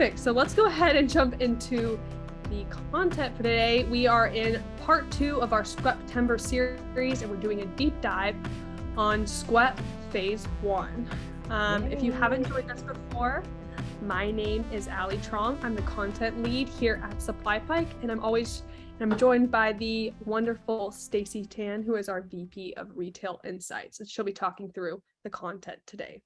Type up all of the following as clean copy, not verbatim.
Perfect. So let's go ahead and jump into the content for today. We are in part 2 of our SQEP series, and we're doing a deep dive on SQEP Phase 1. If you haven't joined us before, my name is Allie Trong. I'm the content lead here at SupplyPike, and I'm joined by the wonderful Stacy Tan, who is our VP of Retail Insights, and she'll be talking through the content today.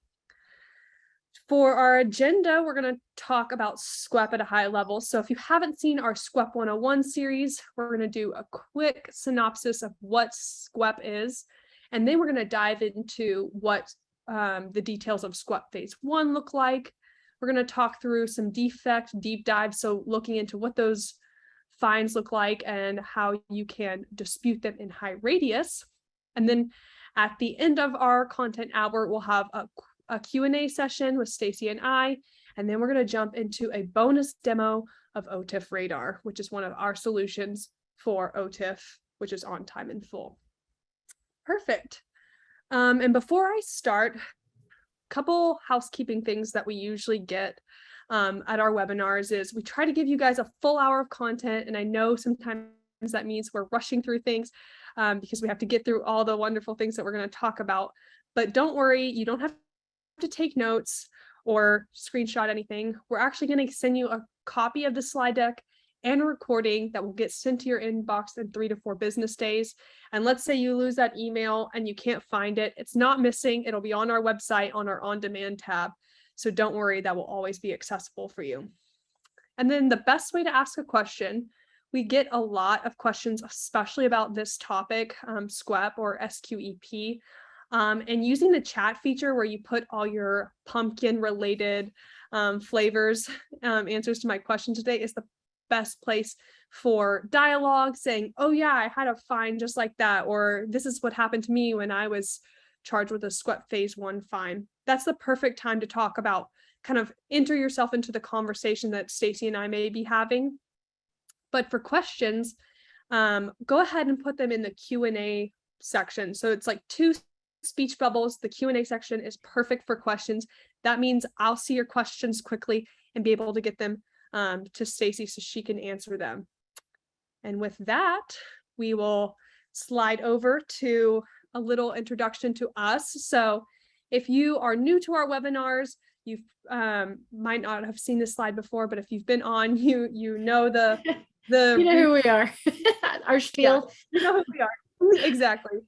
For our agenda, we're going to talk about SQEP at a high level. So if you haven't seen our SQEP 101 series, we're going to do a quick synopsis of what SQEP is, and then we're going to dive into what the details of SQEP Phase 1 look like. We're going to talk through some defect deep dives, so looking into what those fines look like and how you can dispute them in high radius. And then at the end of our content hour, we'll have a Q&A session with Stacy and I, and then we're going to jump into a bonus demo of OTIF Radar, which is one of our solutions for OTIF, which is on time in full. Perfect. And before I start, a couple housekeeping things that we usually get at our webinars is we try to give you guys a full hour of content, and I know sometimes that means we're rushing through things because we have to get through all the wonderful things that we're going to talk about. But don't worry, you don't have to take notes or screenshot anything. We're actually going to send you a copy of the slide deck and a recording that will get sent to your inbox in 3 to 4 business days. And let's say you lose that email and you can't find it. It's not missing. It'll be on our website on our on-demand tab. So don't worry, that will always be accessible for you. And then the best way to ask a question, we get a lot of questions, especially about this topic, SQEP or SQEP. And using the chat feature where you put all your pumpkin related flavors, answers to my question today is the best place for dialogue, saying, oh yeah, I had a fine just like that, or this is what happened to me when I was charged with a SQEP Phase 1 fine. That's the perfect time to talk about, kind of enter yourself into the conversation that Stacy and I may be having. But for questions, go ahead and put them in the Q&A section. So it's like 2 speech bubbles. The Q&A section is perfect for questions. That means I'll see your questions quickly and be able to get them to Stacy so she can answer them. And with that, we will slide over to a little introduction to us. So if you are new to our webinars, you might not have seen this slide before, but if you've been on, you know the you know who we are. Our spiel. Yeah, you know who we are. Exactly.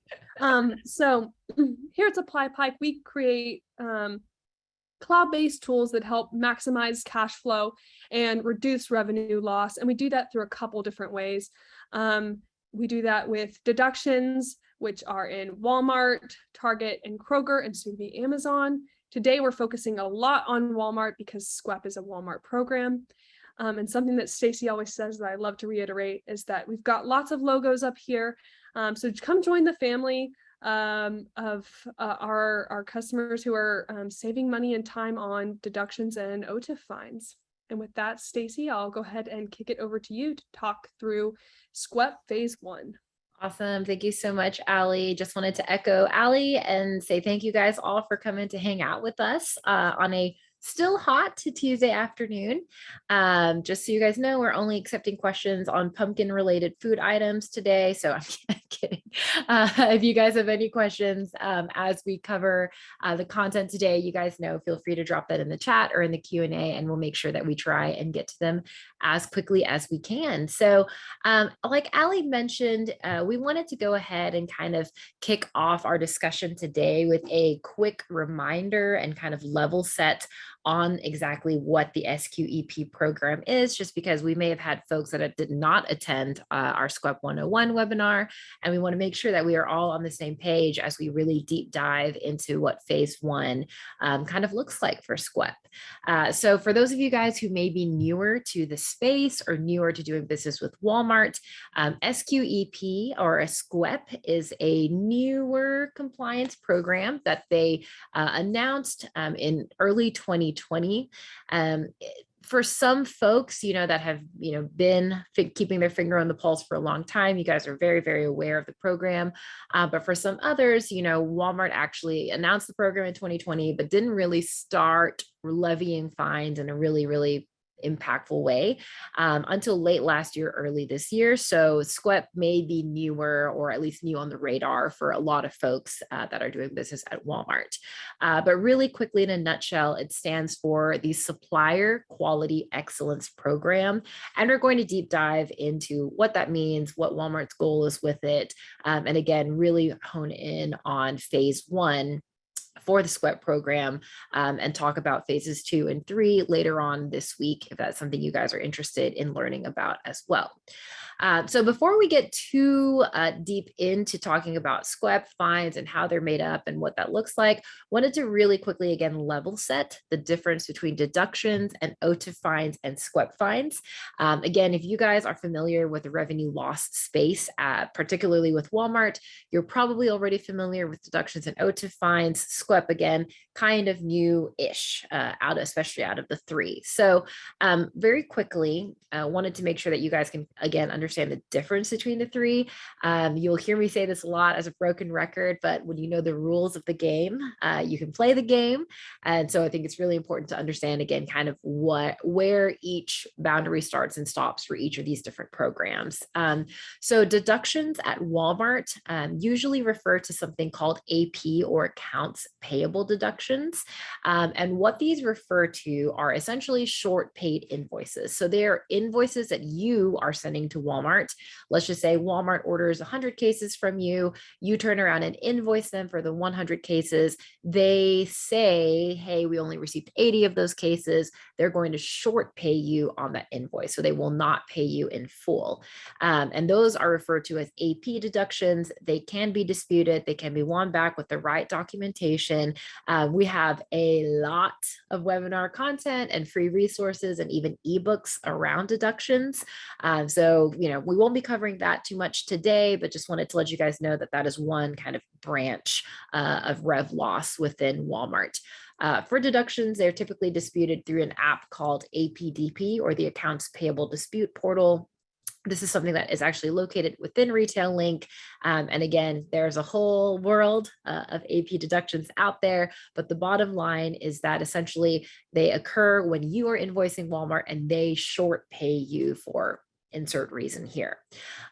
So here at SupplyPike, we create cloud-based tools that help maximize cash flow and reduce revenue loss. And we do that through a couple different ways. We do that with deductions, which are in Walmart, Target, and Kroger, and soon to be Amazon. Today, we're focusing a lot on Walmart because SQEP is a Walmart program. And something that Stacy always says that I love to reiterate is that we've got lots of logos up here. So come join the family of our customers who are saving money and time on deductions and OTIF fines. And with that, Stacy, I'll go ahead and kick it over to you to talk through SQEP Phase 1. Awesome. Thank you so much, Allie. Just wanted to echo Allie and say thank you guys all for coming to hang out with us on a still hot Tuesday afternoon. Just so you guys know, we're only accepting questions on pumpkin related food items today. So I'm kidding. If you guys have any questions as we cover the content today, you guys know, feel free to drop that in the chat or in the Q&A, and we'll make sure that we try and get to them as quickly as we can. So like Allie mentioned, we wanted to go ahead and kind of kick off our discussion today with a quick reminder and kind of level set on exactly what the SQEP program is, just because we may have had folks that did not attend our SQEP 101 webinar, and we want to make sure that we are all on the same page as we really deep dive into what Phase 1 kind of looks like for SQEP. So for those of you guys who may be newer to the space or newer to doing business with Walmart, SQEP or a SQEP is a newer compliance program that they announced in early 2020. For some folks, that have, been keeping their finger on the pulse for a long time, you guys are very, very aware of the program. But for some others, Walmart actually announced the program in 2020, but didn't really start levying fines in a really, really impactful way until late last year, early this year. So SQEP may be newer, or at least new on the radar for a lot of folks that are doing business at Walmart. But really quickly, in a nutshell, it stands for the Supplier Quality Excellence Program. And we're going to deep dive into what that means, what Walmart's goal is with it, and again, really hone in on phase 1 for the SQEP program, and talk about phases 2 and 3 later on this week, if that's something you guys are interested in learning about as well. So before we get too deep into talking about SQEP fines and how they're made up and what that looks like, wanted to really quickly again level set the difference between deductions and OTIF fines and SQEP fines. Again, if you guys are familiar with the revenue loss space, particularly with Walmart, you're probably already familiar with deductions and OTIF fines. SQEP, again, kind of new-ish, especially out of the 3. So very quickly, wanted to make sure that you guys can, again, understand the difference between the 3. You'll hear me say this a lot as a broken record, but when you know the rules of the game, you can play the game. And so I think it's really important to understand, again, kind of where each boundary starts and stops for each of these different programs. So deductions at Walmart usually refer to something called AP, or accounts payable deductions. And what these refer to are essentially short paid invoices. So they are invoices that you are sending to Walmart. Let's just say Walmart orders 100 cases from you. You turn around and invoice them for the 100 cases. They say, hey, we only received 80 of those cases. They're going to short pay you on that invoice. So they will not pay you in full. And those are referred to as AP deductions. They can be disputed. They can be won back with the right documentation. We have a lot of webinar content and free resources and even ebooks around deductions. So, we won't be covering that too much today, but just wanted to let you guys know that that is one kind of branch of rev loss within Walmart. For deductions, they're typically disputed through an app called APDP, or the Accounts Payable Dispute Portal. This is something that is actually located within Retail Link. And again, there's a whole world of AP deductions out there, but the bottom line is that essentially they occur when you are invoicing Walmart and they short pay you for insert reason here.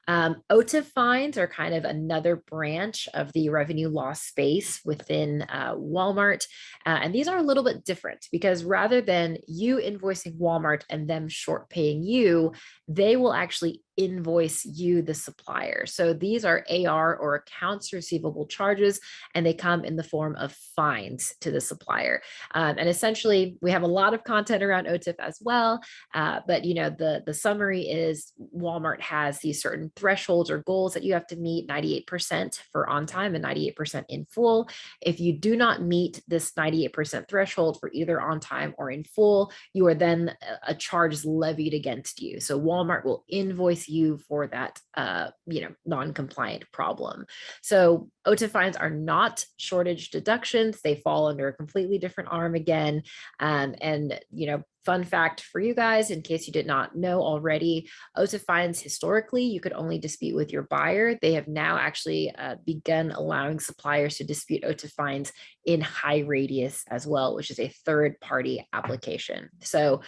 OTIF fines are kind of another branch of the revenue loss space within Walmart. And these are a little bit different because rather than you invoicing Walmart and them short paying you, they will actually invoice you, the supplier. So these are AR, or accounts receivable charges, and they come in the form of fines to the supplier. And essentially, we have a lot of content around OTIF as well. But the summary is Walmart has these certain thresholds or goals that you have to meet: 98% for on time and 98% in full. If you do not meet this 98% threshold for either on time or in full, you are then a charge is levied against you. So Walmart will invoice you for that non-compliant problem. So OTIF fines are not shortage deductions. They fall under a completely different arm again. Fun fact for you guys, in case you did not know already, OTIF fines historically, you could only dispute with your buyer. They have now actually begun allowing suppliers to dispute OTIF fines in high radius as well, which is a third-party application. So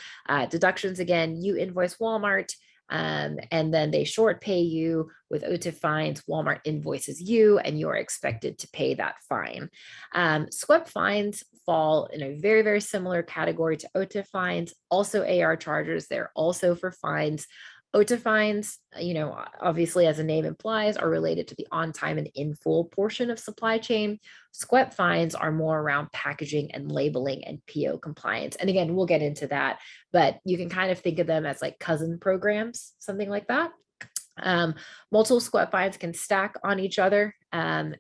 deductions, again, you invoice Walmart, and then they short pay you with OTIF fines. Walmart invoices you, and you're expected to pay that fine. SQEP fines fall in a very, very similar category to OTIF fines, also AR charges. They're also for fines. OTIF fines, obviously, as the name implies, are related to the on-time and in-full portion of supply chain. SQEP fines are more around packaging and labeling and PO compliance. And again, we'll get into that, but you can kind of think of them as like cousin programs, something like that. Multiple SQEP fines can stack on each other and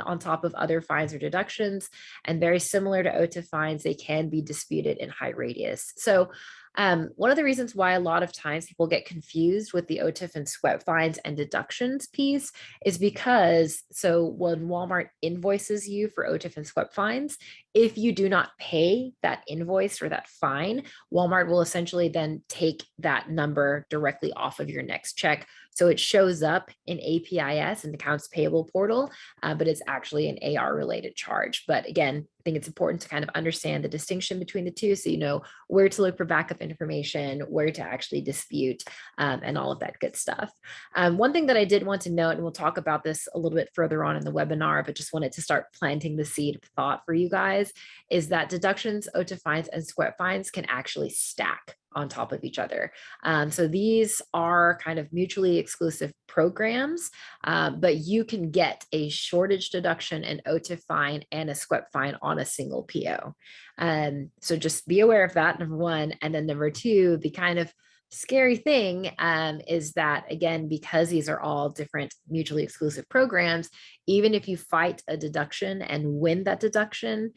on top of other fines or deductions. And very similar to OTIF fines, they can be disputed in high radius. So one of the reasons why a lot of times people get confused with the OTIF and SQEP fines and deductions piece is because, so when Walmart invoices you for OTIF and SQEP fines, if you do not pay that invoice or that fine, Walmart will essentially then take that number directly off of your next check. So it shows up in APIS and accounts payable portal, but it's actually an AR related charge. But again, think it's important to kind of understand the distinction between the two, so you know where to look for backup information, where to actually dispute, and all of that good stuff. One thing that I did want to note, and we'll talk about this a little bit further on in the webinar, but just wanted to start planting the seed of thought for you guys, is that deductions, OTIF fines, and SQEP fines can actually stack on top of each other. So these are kind of mutually exclusive programs, but you can get a shortage deduction, an OTIF fine, and a SQEP fine on a single PO. So just be aware of that, number one. And then number two, the kind of scary thing is that, again, because these are all different mutually exclusive programs, even if you fight a deduction and win that deduction,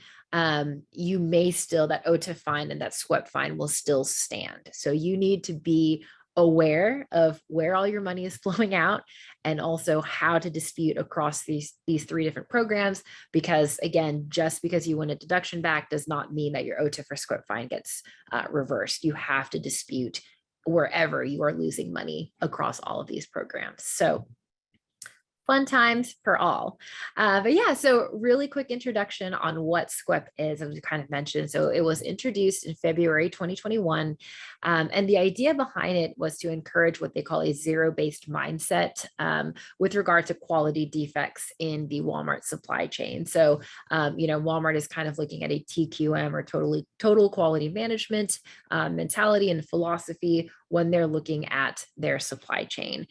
you may still, that OTIF fine and that SQEP fine will still stand. So you need to be aware of where all your money is flowing out, and also how to dispute across these three different programs, because again, just because you win a deduction back does not mean that your OTIF or SQEP fine gets reversed. You have to dispute wherever you are losing money across all of these programs. So fun times for all. But yeah, so really quick introduction on what SQEP is, as we kind of mentioned. So it was introduced in February 2021. And the idea behind it was to encourage what they call a zero-based mindset with regard to quality defects in the Walmart supply chain. So, Walmart is kind of looking at a TQM, or total quality management mentality and philosophy when they're looking at their supply chain.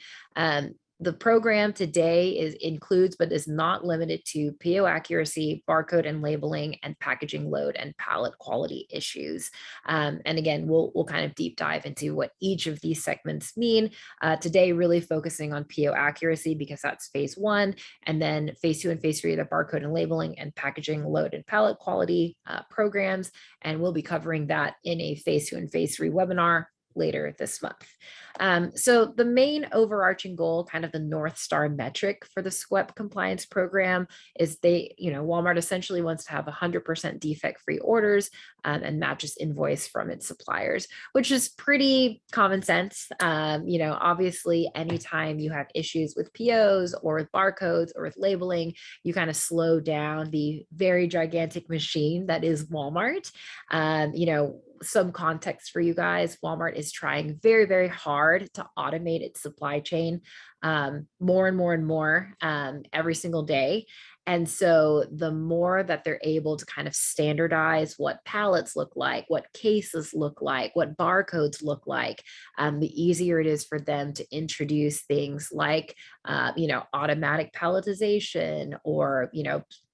The program today includes, but is not limited to, PO accuracy, barcode and labeling, and packaging load and pallet quality issues. And again, we'll kind of deep dive into what each of these segments mean. Today, really focusing on PO accuracy because that's phase one, and then phase two and phase three, the barcode and labeling and packaging load and pallet quality programs. And we'll be covering that in a phase two and phase three webinar later this month. So the main overarching goal, kind of the North Star metric for the SQEP compliance program, is Walmart essentially wants to have 100% defect-free orders and not just invoice from its suppliers, which is pretty common sense. Obviously, anytime you have issues with POs or with barcodes or with labeling, you kind of slow down the very gigantic machine that is Walmart. Some context for you guys: Walmart is trying very, very hard to automate its supply chain more and more and more every single day. And so the more that they're able to kind of standardize what pallets look like, what cases look like, what barcodes look like, the easier it is for them to introduce things like, automatic palletization, or,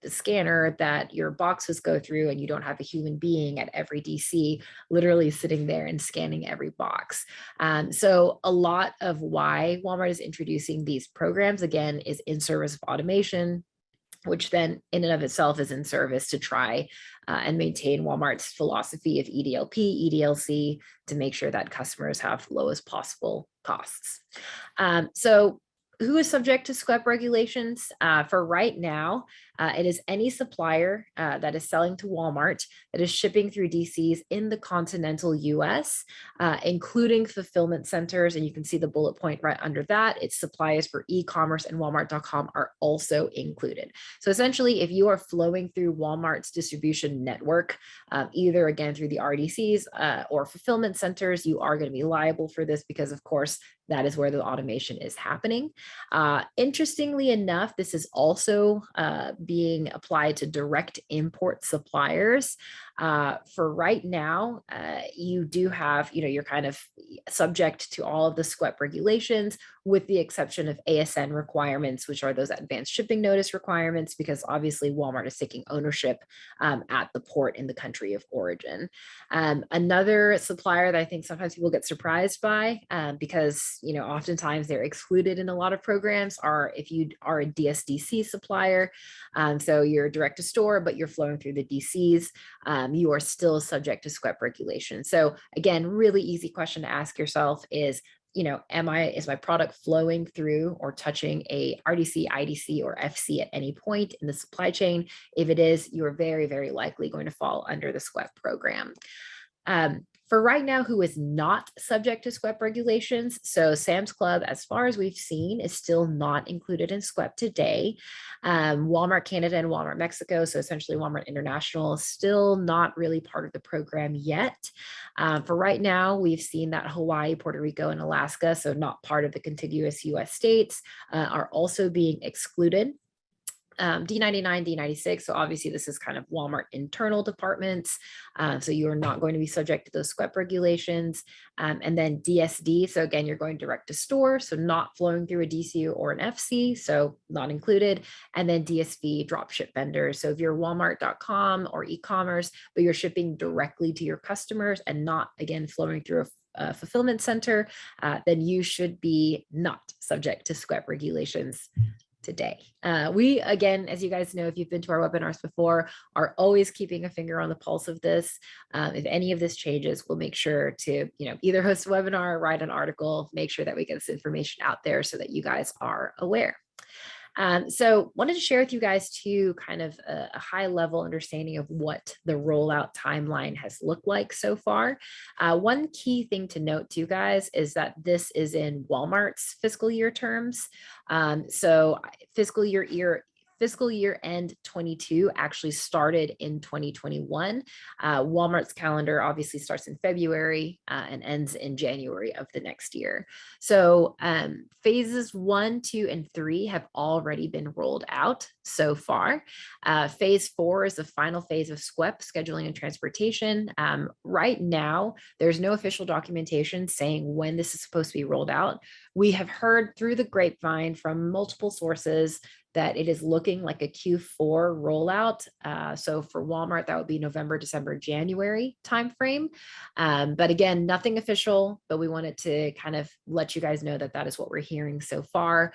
the scanner that your boxes go through and you don't have a human being at every DC literally sitting there and scanning every box. So a lot of why Walmart is introducing these programs, again, is in service of automation, which then in and of itself is in service to try and maintain Walmart's philosophy of EDLP, EDLC, to make sure that customers have lowest possible costs. So who is subject to SQEP regulations? For right now, it is any supplier that is selling to Walmart that is shipping through DCs in the continental US, including fulfillment centers. And you can see the bullet point right under that. It's suppliers for e-commerce and Walmart.com are also included. So essentially, if you are flowing through Walmart's distribution network, either again through the RDCs or fulfillment centers, you are going to be liable for this because, of course, that is where the automation is happening. Interestingly enough, this is also being applied to direct import suppliers. For right now, you do have, you're kind of subject to all of the SQEP regulations, with the exception of ASN requirements, which are those advanced shipping notice requirements, because obviously Walmart is taking ownership at the port in the country of origin. Another supplier that I think sometimes people get surprised by, because oftentimes they're excluded in a lot of programs, are if you are a DSDC supplier. So you're direct to store, but you're flowing through the DCs. You are still subject to SQEP regulation. So again, really easy question to ask yourself is, is my product flowing through or touching a RDC, IDC, or FC at any point in the supply chain? If it is, you're very, very likely going to fall under the SQEP program. For right now, who is not subject to SQEP regulations, so Sam's Club, as far as we've seen, is still not included in SQEP today. Walmart Canada and Walmart Mexico, so essentially Walmart International, still not really part of the program yet. For right now, we've seen that Hawaii, Puerto Rico, and Alaska, so not part of the contiguous US states, are also being excluded. D99, D96. So obviously this is kind of Walmart internal departments. So you are not going to be subject to those SQEP regulations. And then DSD. So again, you're going direct to store. So not flowing through a DCU or an FC. So not included. And then DSV, dropship vendors. So if you're Walmart.com or e-commerce, but you're shipping directly to your customers and not, again, flowing through a fulfillment center, then you should be not subject to SQEP regulations today. We, again, as you guys know, if you've been to our webinars before, are always keeping a finger on the pulse of this. If any of this changes, we'll make sure to, either host a webinar, write an article, make sure that we get this information out there so that you guys are aware. So wanted to share with you guys too, kind of a high level understanding of what the rollout timeline has looked like so far. One key thing to note to you guys is that this is in Walmart's fiscal year terms. So fiscal year end 22 actually started in 2021. Walmart's calendar obviously starts in February and ends in January of the next year. So phases 1, 2, and 3 have already been rolled out so far. Phase 4 is the final phase of SQEP, scheduling and transportation. Right now, there's no official documentation saying when this is supposed to be rolled out. We have heard through the grapevine from multiple sources that it is looking like a Q4 rollout. So for Walmart, that would be November, December, January timeframe. But again, nothing official, but we wanted to kind of let you guys know that that is what we're hearing so far,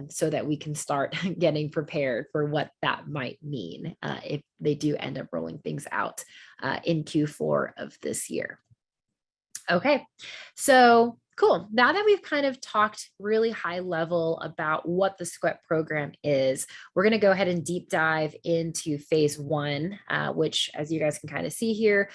so that we can start getting prepared for what that might mean if they do end up rolling things out in Q4 of this year. Okay, so cool. Now that we've kind of talked really high level about what the SQEP program is, we're going to go ahead and deep dive into phase 1, which, as you guys can kind of see here,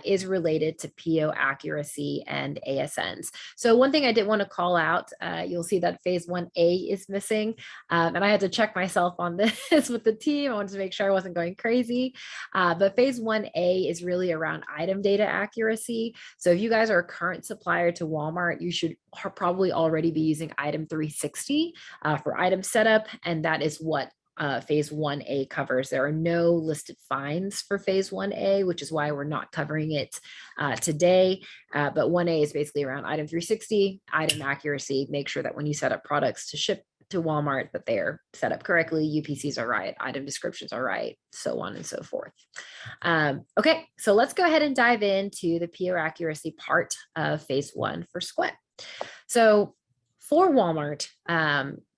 is related to PO accuracy and ASNs. So one thing I did want to call out, you'll see that phase 1A is missing. And I had to check myself on this with the team. I wanted to make sure I wasn't going crazy. But phase 1A is really around item data accuracy. So if you guys are a current supplier to Walmart, you should probably already be using item 360 for item setup, and that is what phase 1A covers. There are no listed fines for phase 1A, which is why we're not covering it today. But 1A is basically around item 360, item accuracy, make sure that when you set up products to ship to Walmart, that they're set up correctly, UPCs are right, item descriptions are right, so on and so forth. Okay, so let's go ahead and dive into the PO accuracy part of phase 1 for SQEP. So for Walmart,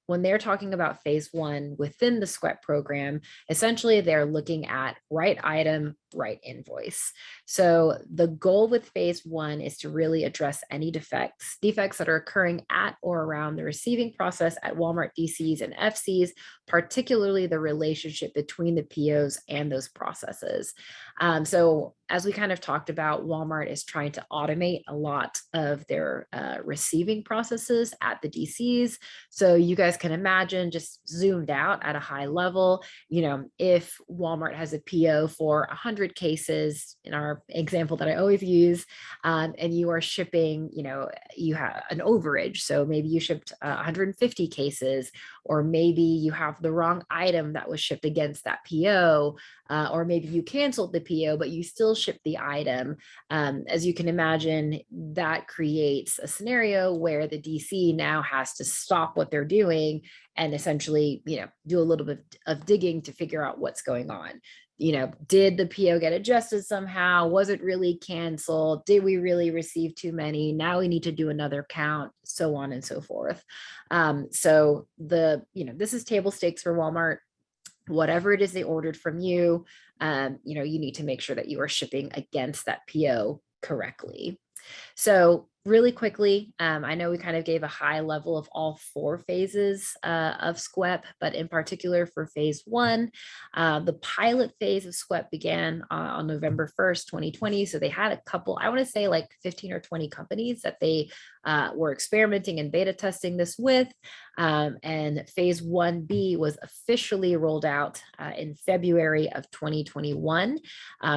when they're talking about phase 1 within the SQEP program, essentially they're looking at right item, right invoice. So the goal with phase 1 is to really address any defects that are occurring at or around the receiving process at Walmart DCs and FCs, particularly the relationship between the POs and those processes. So as we kind of talked about, Walmart is trying to automate a lot of their receiving processes at the DCs. So you guys can imagine, just zoomed out at a high level, if Walmart has a PO for 100 cases in our example that I always use, and you are shipping, you have an overage. So maybe you shipped 150 cases, or maybe you have the wrong item that was shipped against that PO, or maybe you canceled the PO, but you still shipped the item. As you can imagine, that creates a scenario where the DC now has to stop what they're doing and essentially, do a little bit of digging to figure out what's going on. Did the PO get adjusted somehow? Was it really canceled? Did we really receive too many? Now we need to do another count, so on and so forth. So this is table stakes for Walmart. Whatever it is they ordered from you, you need to make sure that you are shipping against that PO correctly. So really quickly, I know we kind of gave a high level of all 4 phases of SQEP, but in particular for phase 1, the pilot phase of SQEP began on November 1st, 2020. So they had a couple, I want to say like 15 or 20 companies that they were experimenting and beta testing this with. And phase 1B was officially rolled out in February of 2021,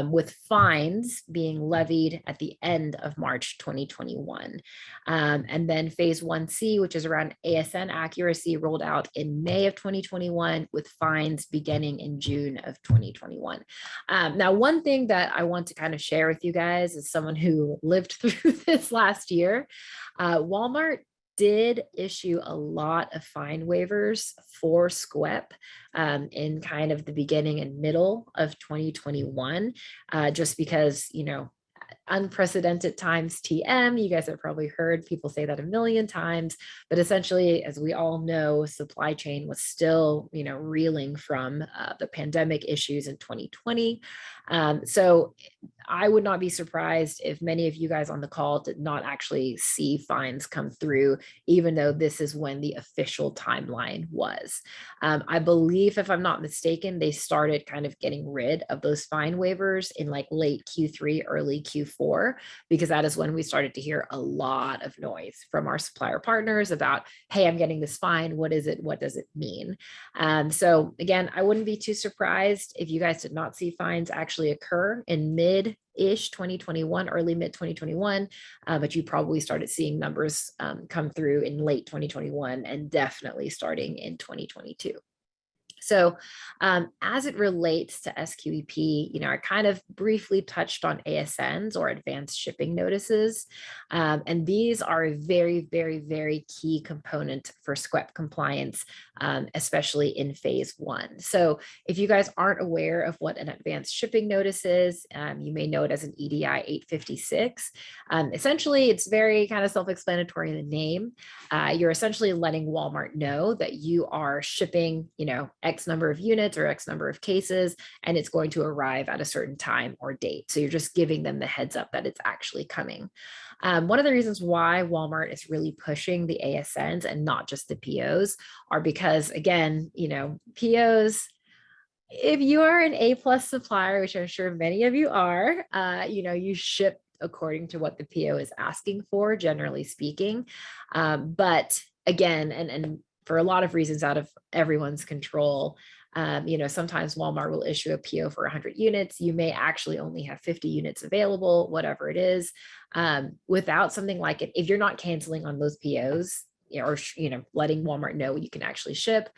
with fines being levied at the end of March 2021. And then phase 1C, which is around ASN accuracy, rolled out in May of 2021, with fines beginning in June of 2021. Now, one thing that I want to kind of share with you guys as someone who lived through this last year, Walmart did issue a lot of fine waivers for SQEP in kind of the beginning and middle of 2021, just because, you know, unprecedented times TM. You guys have probably heard people say that a million times, but essentially, as we all know, supply chain was still, you know, reeling from the pandemic issues in 2020. So I would not be surprised if many of you guys on the call did not actually see fines come through, even though this is when the official timeline was. I believe, if I'm not mistaken, they started kind of getting rid of those fine waivers in like late Q3, early Q4, because that is when we started to hear a lot of noise from our supplier partners about, hey, I'm getting this fine. What is it? What does it mean? So again, I wouldn't be too surprised if you guys did not see fines actually occur in mid-ish 2021, early mid 2021, but you probably started seeing numbers come through in late 2021 and definitely starting in 2022. So as it relates to SQEP, you know, I kind of briefly touched on ASNs, or advanced shipping notices. And these are a very, very, very key component for SQEP compliance, especially in phase 1. So if you guys aren't aware of what an advanced shipping notice is, you may know it as an EDI 856. Essentially, it's very kind of self-explanatory in the name. You're essentially letting Walmart know that you are shipping, you know, X number of units or X number of cases, and it's going to arrive at a certain time or date. So you're just giving them the heads up that it's actually coming. One of the reasons why Walmart is really pushing the ASNs and not just the POs are because, again, you know, POs, if you are an A+ supplier, which I'm sure many of you are, you know, you ship according to what the PO is asking for, generally speaking. But again, and for a lot of reasons out of everyone's control, you know, sometimes Walmart will issue a PO for 100 units. You may actually only have 50 units available, whatever it is. Without something like it, if you're not canceling on those POs, or, you know, letting Walmart know you can actually ship,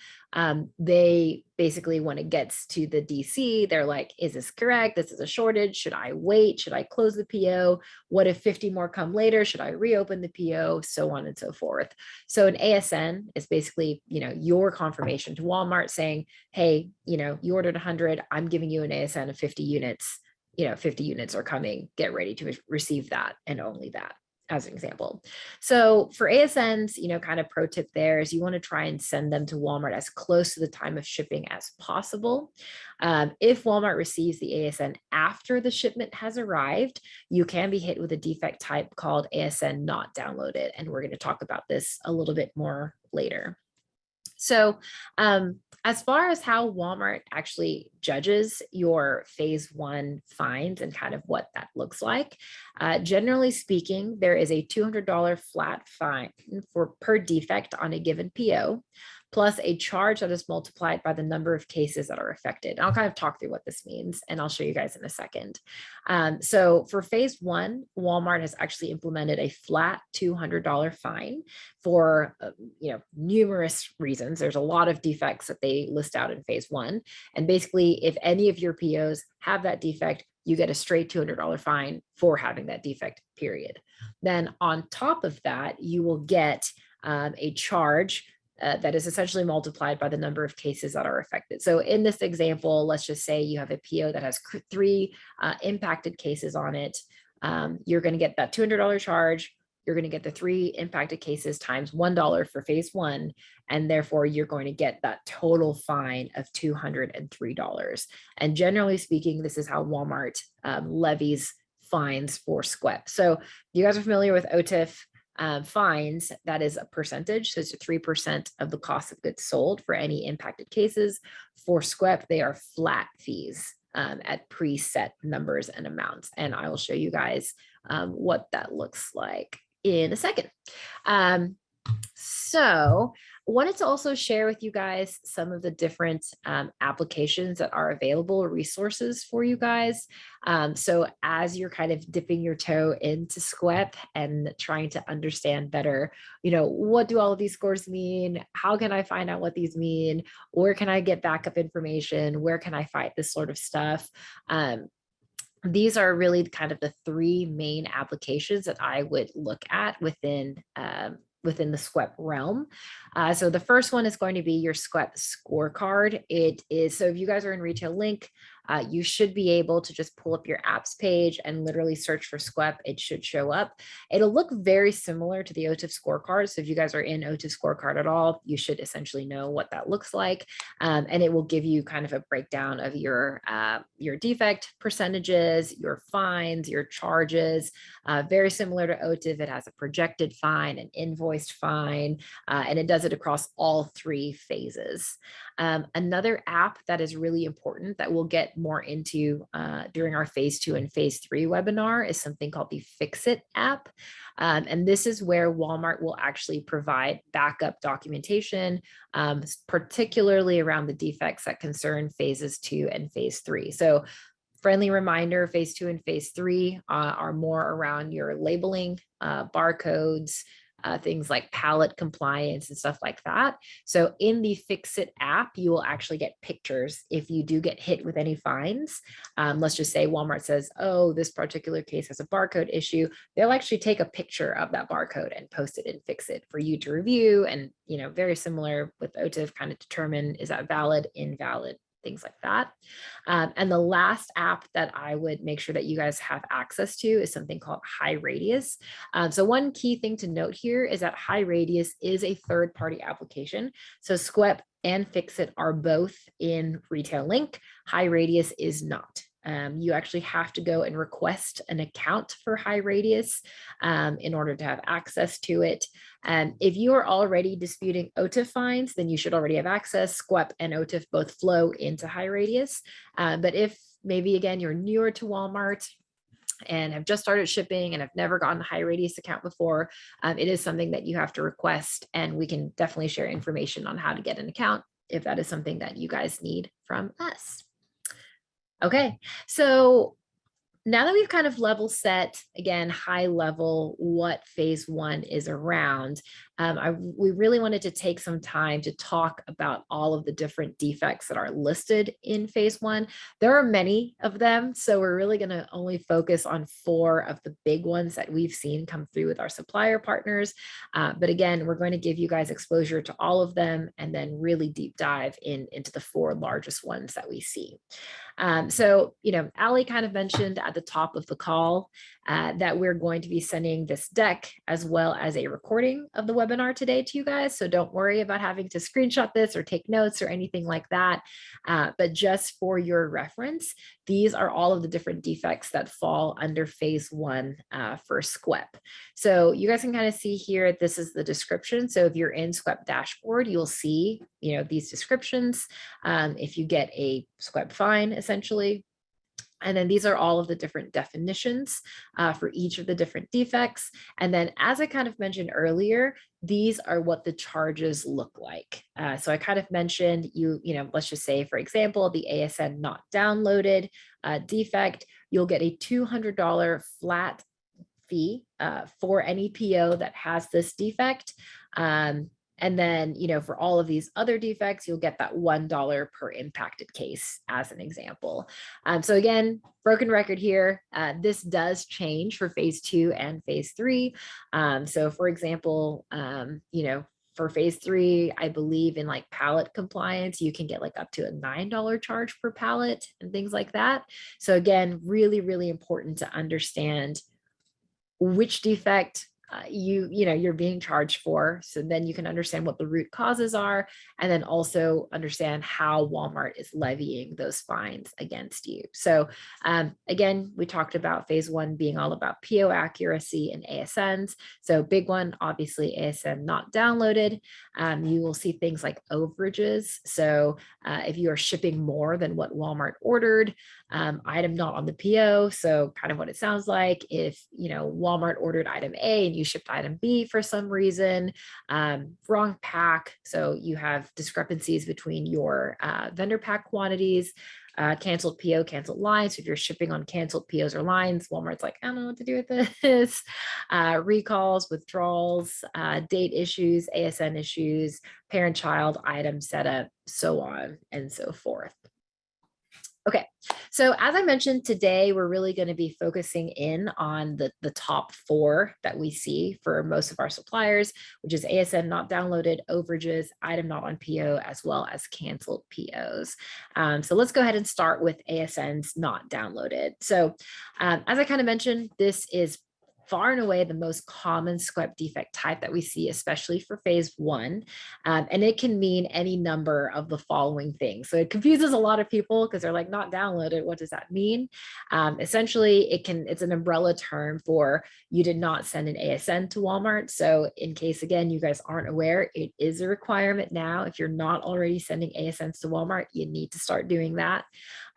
they basically, when it gets to the DC, they're like, is this correct? This is a shortage. Should I wait? Should I close the PO? What if 50 more come later? Should I reopen the PO? So on and so forth. So an ASN is basically, you know, your confirmation to Walmart saying, hey, you know, you ordered 100, I'm giving you an ASN of 50 units, you know, 50 units are coming, get ready to receive that, and only that, as an example. So for ASNs, you know, kind of pro tip there is you want to try and send them to Walmart as close to the time of shipping as possible. If Walmart receives the ASN after the shipment has arrived, you can be hit with a defect type called ASN not downloaded. And we're going to talk about this a little bit more later. So as far as how Walmart actually judges your phase 1 fines and kind of what that looks like, generally speaking, there is a $200 flat fine per defect on a given PO, plus a charge that is multiplied by the number of cases that are affected. I'll kind of talk through what this means, and I'll show you guys in a second. So for phase 1, Walmart has actually implemented a flat $200 fine for you know, numerous reasons. There's a lot of defects that they list out in phase 1. And basically, if any of your POs have that defect, you get a straight $200 fine for having that defect, period. Then on top of that, you will get a charge that is essentially multiplied by the number of cases that are affected. So in this example, let's just say you have a PO that has 3 impacted cases on it. You're going to get that $200 charge. You're going to get the 3 impacted cases times $1 for phase 1. And therefore, you're going to get that total fine of $203. And generally speaking, this is how Walmart levies fines for SQEP. So you guys are familiar with OTIF fines, that is a percentage. So it's 3% of the cost of goods sold for any impacted cases. For SQEP, they are flat fees at preset numbers and amounts. And I will show you guys what that looks like in a second. So wanted to also share with you guys some of the different applications that are available, resources for you guys. So as you're kind of dipping your toe into SQEP and trying to understand better, what do all of these scores mean? How can I find out what these mean? Where can I get backup information? Where can I find this sort of stuff? These are really kind of the three main applications that I would look at within the SQEP realm. So the first one is going to be your SQEP scorecard. It is, so if you guys are in Retail Link, you should be able to just pull up your apps page and literally search for SQEP. It should show up. It'll look very similar to the OTIF scorecard. So if you guys are in OTIF scorecard at all, you should essentially know what that looks like. And it will give you kind of a breakdown of your defect percentages, your fines, your charges. Very similar to OTIF, it has a projected fine, an invoiced fine, and it does it across all three phases. Another app that is really important that we'll get more into during our phase 2 and phase 3 webinar is something called the Fix-It app. And this is where Walmart will actually provide backup documentation, particularly around the defects that concern phases 2 and phase 3. So friendly reminder, phase 2 and phase 3 are more around your labeling, barcodes, things like pallet compliance and stuff like that. So in the Fix-It app, you will actually get pictures if you do get hit with any fines. Let's just say Walmart says, oh, this particular case has a barcode issue. They'll actually take a picture of that barcode and post it in Fix-It for you to review. And, very similar with OTIF, kind of determine, is that valid, invalid, things like that. And the last app that I would make sure that you guys have access to is something called HighRadius. So one key thing to note here is that HighRadius is a third-party application. So SQEP and Fix-It are both in Retail Link. HighRadius is not. You actually have to go and request an account for HighRadius in order to have access to it. If you are already disputing OTIF fines, then you should already have access. SQEP and OTIF both flow into HighRadius. But if maybe, again, you're newer to Walmart and have just started shipping and have never gotten a HighRadius account before, it is something that you have to request, and we can definitely share information on how to get an account if that is something that you guys need from us. Okay, so now that we've kind of level set, again, high level, what phase 1 is around, we really wanted to take some time to talk about all of the different defects that are listed in phase 1. There are many of them, so we're really going to only focus on 4 of the big ones that we've seen come through with our supplier partners. But again, we're going to give you guys exposure to all of them and then really deep dive into the 4 largest ones that we see. So, Ali kind of mentioned at the top of the call that we're going to be sending this deck as well as a recording of the webinar today to you guys. So don't worry about having to screenshot this or take notes or anything like that. But just for your reference, these are all of the different defects that fall under phase 1 for SQEP. So you guys can kind of see here, this is the description. So if you're in SQEP Dashboard, you'll see, these descriptions. If you get a SQEP fine, essentially. And then these are all of the different definitions for each of the different defects. And then, as I kind of mentioned earlier, these are what the charges look like. So I kind of mentioned let's just say, for example, the ASN not downloaded defect, you'll get a $200 flat fee for any PO that has this defect. And then, for all of these other defects, you'll get that $1 per impacted case as an example. So again, broken record here, this does change for phase 2 and phase 3. So for example, for phase 3, I believe in like pallet compliance, you can get like up to a $9 charge per pallet and things like that. So again, really, really important to understand which defect you're being charged for. So then you can understand what the root causes are, and then also understand how Walmart is levying those fines against you. So again, we talked about phase one being all about PO accuracy and ASNs. So big one, obviously ASN not downloaded. You will see things like overages. So if you are shipping more than what Walmart ordered, item not on the PO. So kind of what it sounds like if, Walmart ordered item A and you shipped item B for some reason, wrong pack. So you have discrepancies between your vendor pack quantities, canceled PO, canceled lines. So if you're shipping on canceled POs or lines, Walmart's like, I don't know what to do with this. Recalls, withdrawals, date issues, ASN issues, parent-child item setup, so on and so forth. Okay, so as I mentioned today, we're really going to be focusing in on the top four that we see for most of our suppliers, which is ASN not downloaded, overages, item not on PO, as well as canceled POs. So let's go ahead and start with ASNs not downloaded. So as I kind of mentioned, this is far and away the most common SQEP defect type that we see, especially for phase one. And it can mean any number of the following things. So it confuses a lot of people because they're like, not downloaded. What does that mean? Essentially, it's an umbrella term for you did not send an ASN to Walmart. So in case, again, you guys aren't aware, it is a requirement now. If you're not already sending ASNs to Walmart, you need to start doing that.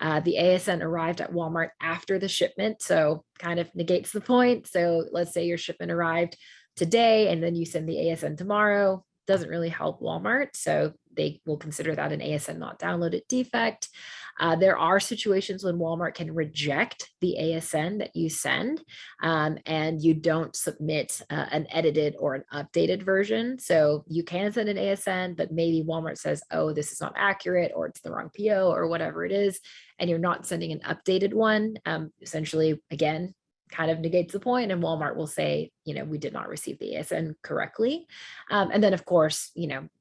The ASN arrived at Walmart after the shipment, so kind of negates the point. So let's say your shipment arrived today and then you send the ASN tomorrow, doesn't really help Walmart. So they will consider that an ASN not downloaded defect. There are situations when Walmart can reject the ASN that you send and you don't submit an edited or an updated version. So you can send an ASN, but maybe Walmart says, oh, this is not accurate, or it's the wrong PO or whatever it is, and you're not sending an updated one. Essentially, again, kind of negates the point, and Walmart will say, we did not receive the ASN correctly. And then, of course,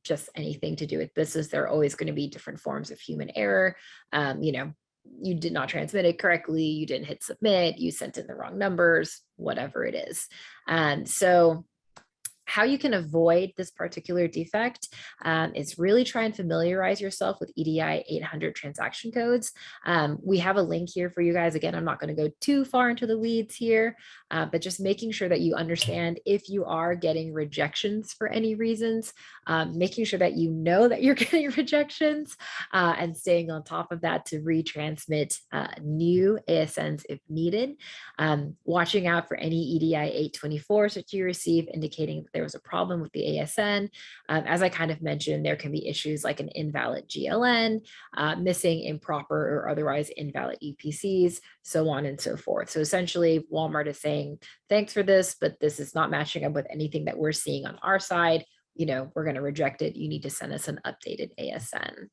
just anything to do with business, there are always going to be different forms of human error. You did not transmit it correctly, you didn't hit submit, you sent in the wrong numbers, whatever it is. So how you can avoid this particular defect is really try and familiarize yourself with EDI 800 transaction codes. We have a link here for you guys. Again, I'm not going to go too far into the weeds here, but just making sure that you understand if you are getting rejections for any reasons, making sure that you know that you're getting rejections and staying on top of that to retransmit new ASNs if needed. Watching out for any EDI 824s that you receive indicating that there was a problem with the ASN. As I kind of mentioned, there can be issues like an invalid GLN, missing improper or otherwise invalid EPCs, so on and so forth. So essentially, Walmart is saying, thanks for this, but this is not matching up with anything that we're seeing on our side. We're going to reject it. You need to send us an updated ASN.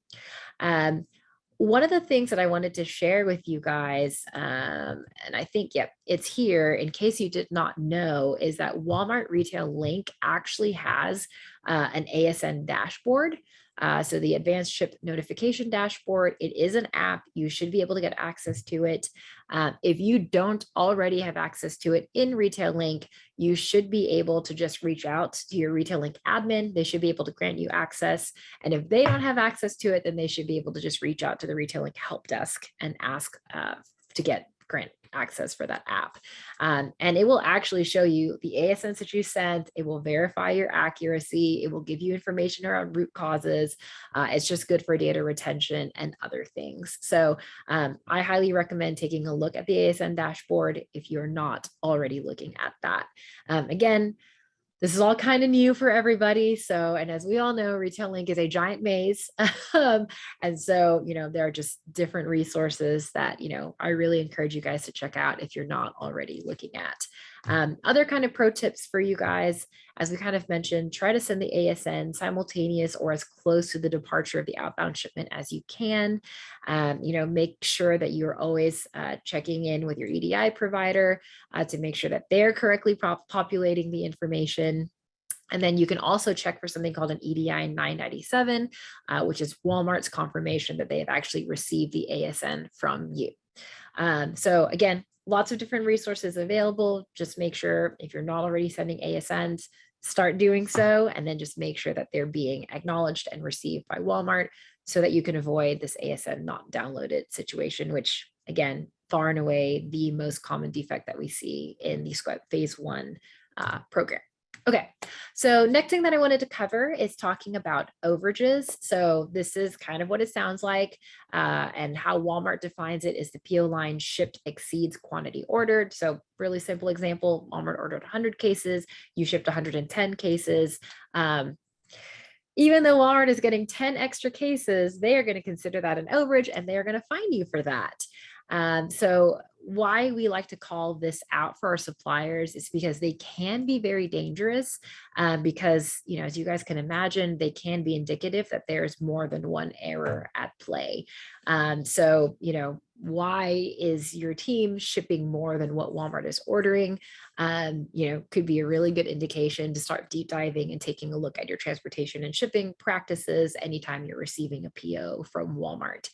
One of the things that I wanted to share with you guys, and I think, it's here in case you did not know, is that Walmart Retail Link actually has an ASN dashboard. So the Advanced Ship Notification Dashboard, it is an app. You should be able to get access to it. If you don't already have access to it in Retail Link, you should be able to just reach out to your Retail Link admin. They should be able to grant you access. And if they don't have access to it, then they should be able to just reach out to the Retail Link help desk and ask to grant access for that app. And it will actually show you the ASNs that you sent. It will verify your accuracy. It will give you information around root causes. It's just good for data retention and other things. So I highly recommend taking a look at the ASN dashboard if you're not already looking at that. Again, this is all kind of new for everybody. So, and as we all know, Retail Link is a giant maze. And so, there are just different resources that, I really encourage you guys to check out if you're not already looking at. Other kind of pro tips for you guys, as we kind of mentioned, try to send the ASN simultaneous or as close to the departure of the outbound shipment as you can. Make sure that you're always checking in with your EDI provider to make sure that they're correctly populating the information. And then you can also check for something called an EDI 997, which is Walmart's confirmation that they have actually received the ASN from you. So again, lots of different resources available. Just make sure if you're not already sending ASNs, start doing so, and then just make sure that they're being acknowledged and received by Walmart so that you can avoid this ASN not downloaded situation, which again, far and away the most common defect that we see in the SQEP phase 1 program. Okay, so next thing that I wanted to cover is talking about overages. So this is kind of what it sounds like, and how Walmart defines it is the PO line shipped exceeds quantity ordered. So really simple example, Walmart ordered 100 cases, you shipped 110 cases. Even though Walmart is getting 10 extra cases, they are going to consider that an overage and they are going to fine you for that. So why we like to call this out for our suppliers is because they can be very dangerous, because, you know, as you guys can imagine, they can be indicative that there's more than one error at play. So, you know, why is your team shipping more than what Walmart is ordering? You know, could be a really good indication to start deep diving and taking a look at your transportation and shipping practices anytime you're receiving a PO from Walmart.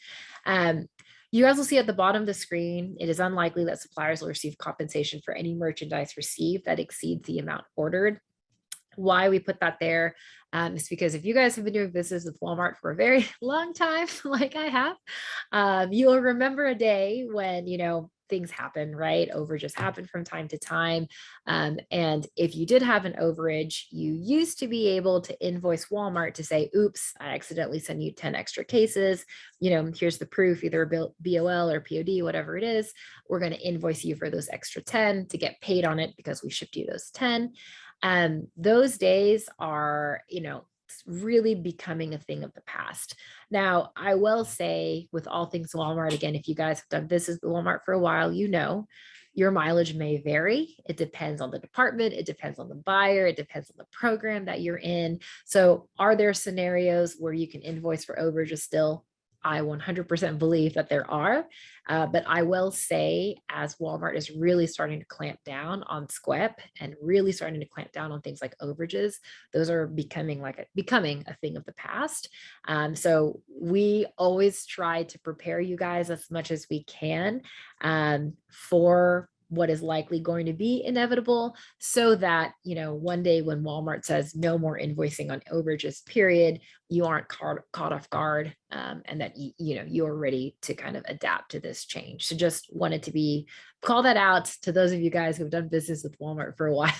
You guys will see at the bottom of the screen, it is unlikely that suppliers will receive compensation for any merchandise received that exceeds the amount ordered. Why we put that there is because if you guys have been doing business with Walmart for a very long time, like I have, you will remember a day when, you know, things happen, right? Overages happen from time to time. And if you did have an overage, you used to be able to invoice Walmart to say, oops, I accidentally sent you 10 extra cases. You know, here's the proof, either BOL or POD, whatever it is. We're going to invoice you for those extra 10 to get paid on it because we shipped you those 10. Those days are, you know, really becoming a thing of the past. Now, I will say with all things Walmart, again, if you guys have done business with Walmart for a while, you know, your mileage may vary. It depends on the department. It depends on the buyer. It depends on the program that you're in. So are there scenarios where you can invoice for overages still? I 100% believe that there are, but I will say as Walmart is really starting to clamp down on SQEP and really starting to clamp down on things like overages, those are becoming a thing of the past. So we always try to prepare you guys as much as we can for what is likely going to be inevitable, so that, you know, one day when Walmart says no more invoicing on overages, period, you aren't caught off guard, and that you know, you're ready to kind of adapt to this change. So just wanted to call that out to those of you guys who've done business with Walmart for a while,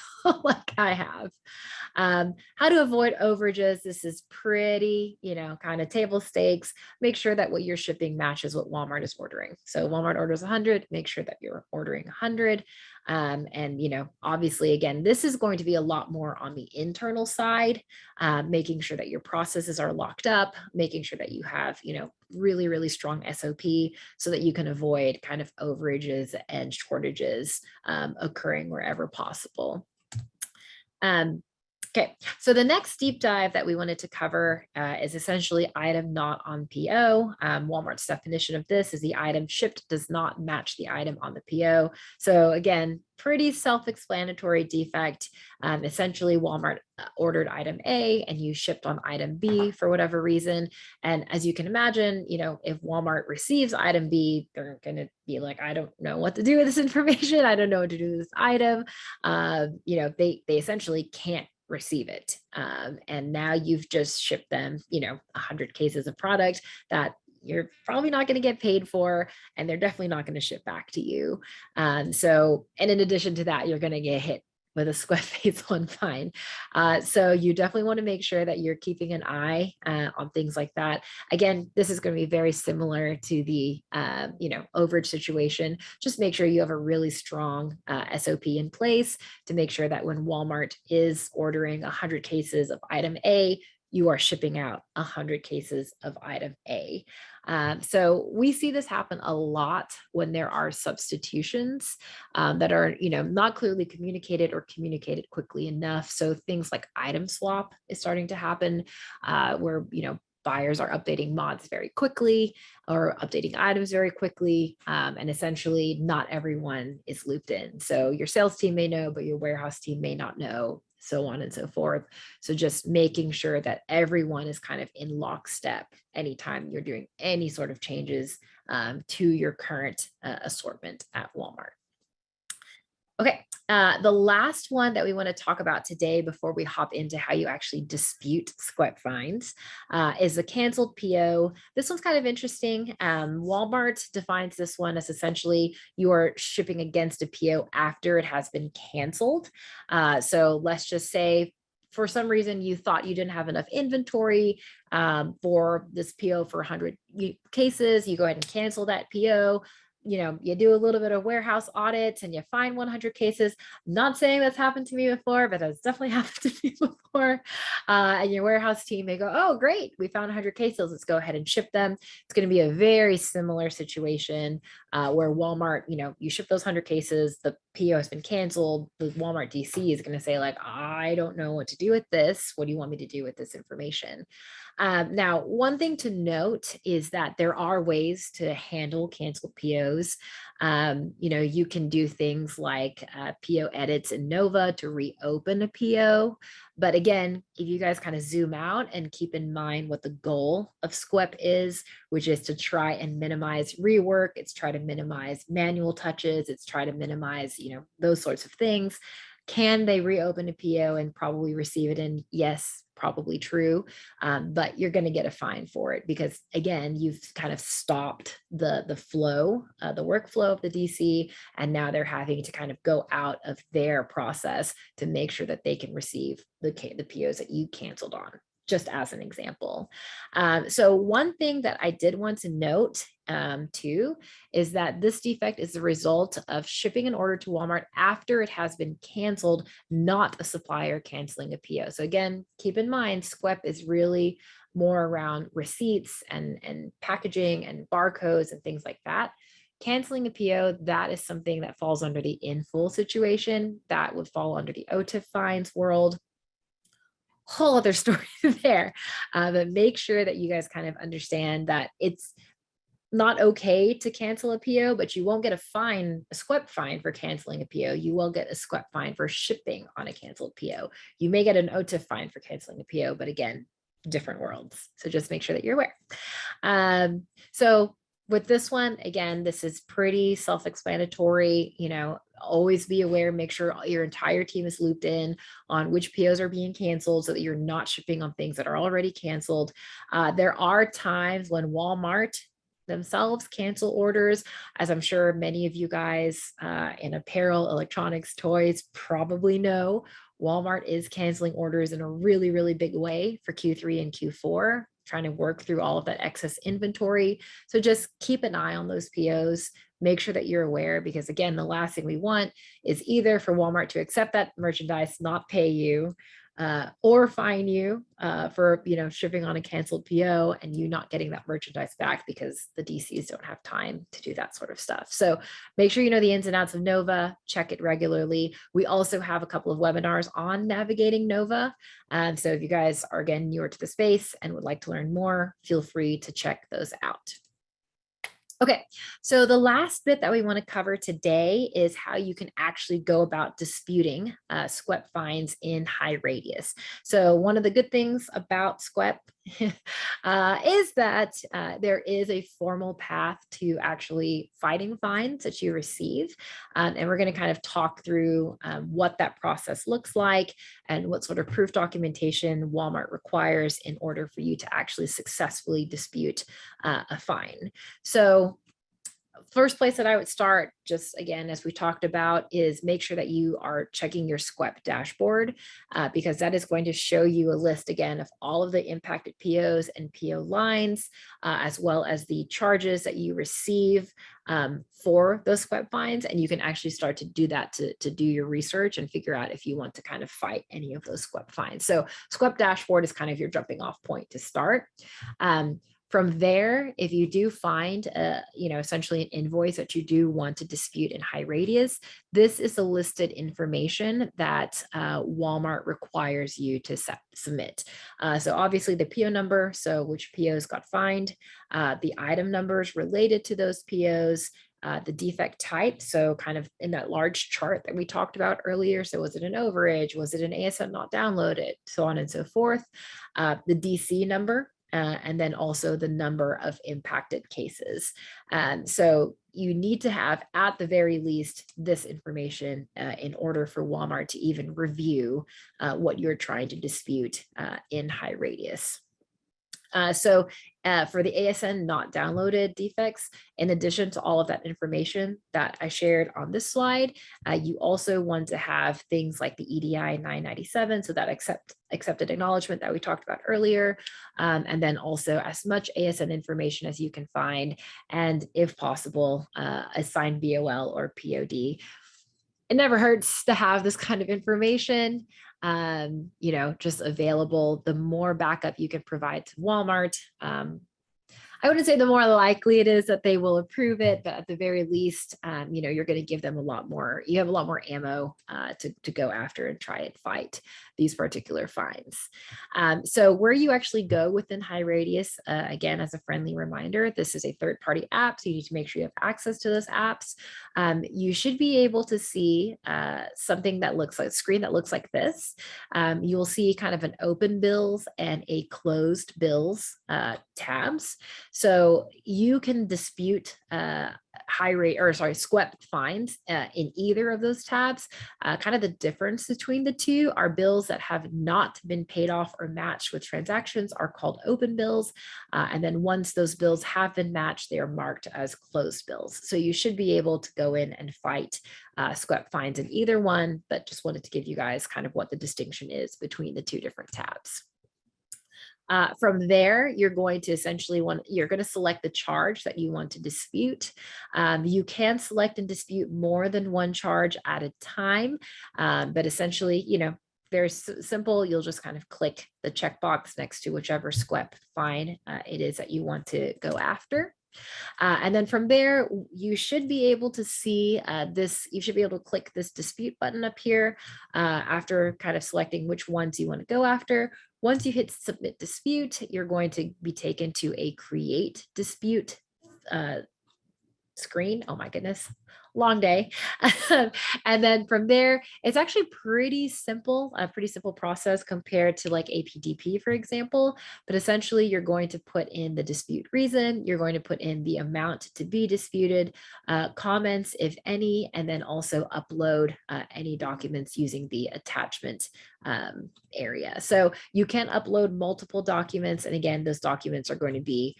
like I have. How to avoid overages. This is pretty, you know, kind of table stakes. Make sure that what you're shipping matches what Walmart is ordering. So Walmart orders 100, make sure that you're ordering 100. And, you know, obviously, again, this is going to be a lot more on the internal side, making sure that your processes are locked up, making sure that you have, you know, really, really strong SOP so that you can avoid kind of overages and shortages occurring wherever possible. Okay, so the next deep dive that we wanted to cover is essentially item not on PO. Walmart's definition of this is the item shipped does not match the item on the PO. So again, pretty self-explanatory defect. Essentially, Walmart ordered item A and you shipped on item B for whatever reason. And as you can imagine, you know, if Walmart receives item B, they're going to be like, I don't know what to do with this information. I don't know what to do with this item. You know, they essentially can't receive it. And now you've just shipped them, you know, 100 cases of product that you're probably not going to get paid for, and they're definitely not going to ship back to you. So, and in addition to that, you're going to get hit with a SQEP phase 1 fine. So you definitely want to make sure that you're keeping an eye on things like that. Again, this is going to be very similar to the, you know, overage situation. Just make sure you have a really strong SOP in place to make sure that when Walmart is ordering 100 cases of item A, you are shipping out 100 cases of item A. So we see this happen a lot when there are substitutions that are, you know, not clearly communicated or communicated quickly enough. So things like item swap is starting to happen, where, you know, buyers are updating mods very quickly or updating items very quickly. And essentially not everyone is looped in. So your sales team may know, but your warehouse team may not know, so on and so forth. So just making sure that everyone is kind of in lockstep anytime you're doing any sort of changes to your current assortment at Walmart. Okay, the last one that we want to talk about today before we hop into how you actually dispute SQEP fines is the canceled PO. This one's kind of interesting. Walmart defines this one as essentially you are shipping against a PO after it has been canceled. So let's just say for some reason you thought you didn't have enough inventory for this PO for 100 cases, you go ahead and cancel that PO. You do a little bit of warehouse audits and you find 100 cases. I'm not saying that's happened to me before, but that's definitely happened to me before. And your warehouse team may go, oh, great, we found 100 cases. Let's go ahead and ship them. It's going to be a very similar situation where Walmart, you ship those 100 cases, the PO has been canceled. The Walmart DC is going to say like, I don't know what to do with this. What do you want me to do with this information? Now, one thing to note is that there are ways to handle canceled POs. You can do things like PO edits in Nova to reopen a PO. But again, if you guys kind of zoom out and keep in mind what the goal of SQEP is, which is to try and minimize rework, it's try to minimize manual touches, it's try to minimize, those sorts of things. Can they reopen a PO and probably receive it in? Yes, probably true, but you're going to get a fine for it because, again, you've kind of stopped the flow, the workflow of the DC, and now they're having to kind of go out of their process to make sure that they can receive the POs that you canceled on, just as an example. So one thing that I did want to note too is that this defect is the result of shipping an order to Walmart after it has been canceled, not a supplier canceling a PO. So again, keep in mind, SQEP is really more around receipts and packaging and barcodes and things like that. Canceling a PO, that is something that falls under the in full situation. That would fall under the OTIF fines world. Whole other story there, but make sure that you guys kind of understand that it's not okay to cancel a PO, but you won't get a fine, a SQEP fine for canceling a PO. You will get a SQEP fine for shipping on a canceled PO. You may get an OTIF fine for canceling a PO, but again, different worlds. So just make sure that you're aware. So with this one, again, this is pretty self-explanatory. Always be aware, make sure your entire team is looped in on which POs are being canceled so that you're not shipping on things that are already canceled. There are times when Walmart themselves cancel orders, as I'm sure many of you guys in apparel, electronics, toys probably know. Walmart is canceling orders in a really, really big way for Q3 and Q4, trying to work through all of that excess inventory. So just keep an eye on those POs. Make sure that you're aware, because again, the last thing we want is either for Walmart to accept that merchandise, not pay you, or fine you for shipping on a canceled PO and you not getting that merchandise back because the DCs don't have time to do that sort of stuff. So make sure you know the ins and outs of Nova, check it regularly. We also have a couple of webinars on navigating Nova. So if you guys are, again, newer to the space and would like to learn more, feel free to check those out. Okay, so the last bit that we want to cover today is how you can actually go about disputing SQEP fines in high radius. So one of the good things about SQEP is that there is a formal path to actually fighting fines that you receive. And we're going to kind of talk through what that process looks like and what sort of proof documentation Walmart requires in order for you to actually successfully dispute a fine. So first place that I would start, just again, as we talked about, is make sure that you are checking your SQEP dashboard, because that is going to show you a list again of all of the impacted POs and PO lines, as well as the charges that you receive for those SQEP fines. And you can actually start to do that to do your research and figure out if you want to kind of fight any of those SQEP fines. So SQEP dashboard is kind of your jumping off point to start. From there, if you do find, essentially an invoice that you do want to dispute in high radius, this is the listed information that Walmart requires you to submit. So obviously the PO number, so which POs got fined, the item numbers related to those POs, the defect type, so kind of in that large chart that we talked about earlier. So was it an overage? Was it an ASM not downloaded? So on and so forth. The DC number, and then also the number of impacted cases. So you need to have, at the very least, this information in order for Walmart to even review what you're trying to dispute in HighRadius. For the ASN not downloaded defects, in addition to all of that information that I shared on this slide, you also want to have things like the EDI 997, so that accepted acknowledgement that we talked about earlier, and then also as much ASN information as you can find, and if possible, a signed BOL or POD. It never hurts to have this kind of information, just available. The more backup you can provide to Walmart, I wouldn't say the more likely it is that they will approve it, but at the very least, you're going to give them a lot more. You have a lot more ammo to go after and try and fight these particular fines. So where you actually go within HighRadius, again, as a friendly reminder, this is a third-party app, so you need to make sure you have access to those apps. You should be able to see something that looks like a screen that looks like this. You'll see kind of an open bills and a closed bills tabs. So you can dispute SQEP fines in either of those tabs. Kind of the difference between the two are bills that have not been paid off or matched with transactions are called open bills. And then once those bills have been matched, they are marked as closed bills. So you should be able to go in and fight SQEP fines in either one, but just wanted to give you guys kind of what the distinction is between the two different tabs. From there, you're going to select the charge that you want to dispute. You can select and dispute more than one charge at a time, but essentially, very simple. You'll just kind of click the checkbox next to whichever SQEP fine it is that you want to go after. And then from there, you should be able to see you should be able to click this dispute button up here after kind of selecting which ones you want to go after. Once you hit submit dispute, you're going to be taken to a create dispute screen. Oh my goodness, long day. And then from there, it's actually a pretty simple process compared to like APDP, for example. But essentially, you're going to put in the dispute reason, you're going to put in the amount to be disputed, comments, if any, and then also upload any documents using the attachment area. So you can upload multiple documents. And again, those documents are going to be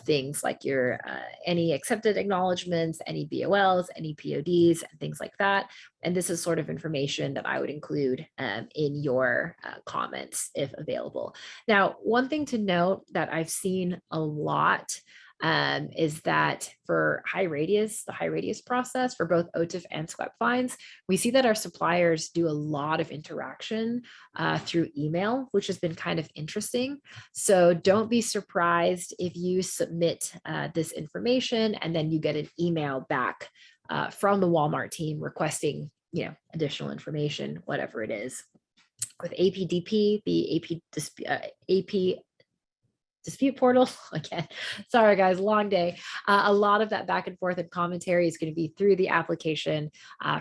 things like your any accepted acknowledgements, any BOLs, any PODs, and things like that. And this is sort of information that I would include in your comments if available. Now, one thing to note that I've seen a lot is that for the HighRadius process for both OTIF and SQEP fines, we see that our suppliers do a lot of interaction through email, which has been kind of interesting. So don't be surprised if you submit this information and then you get an email back from the Walmart team requesting, additional information, whatever it is. With APDP, the AP dispute portal, again, sorry guys, long day. A lot of that back and forth and commentary is going to be through the application.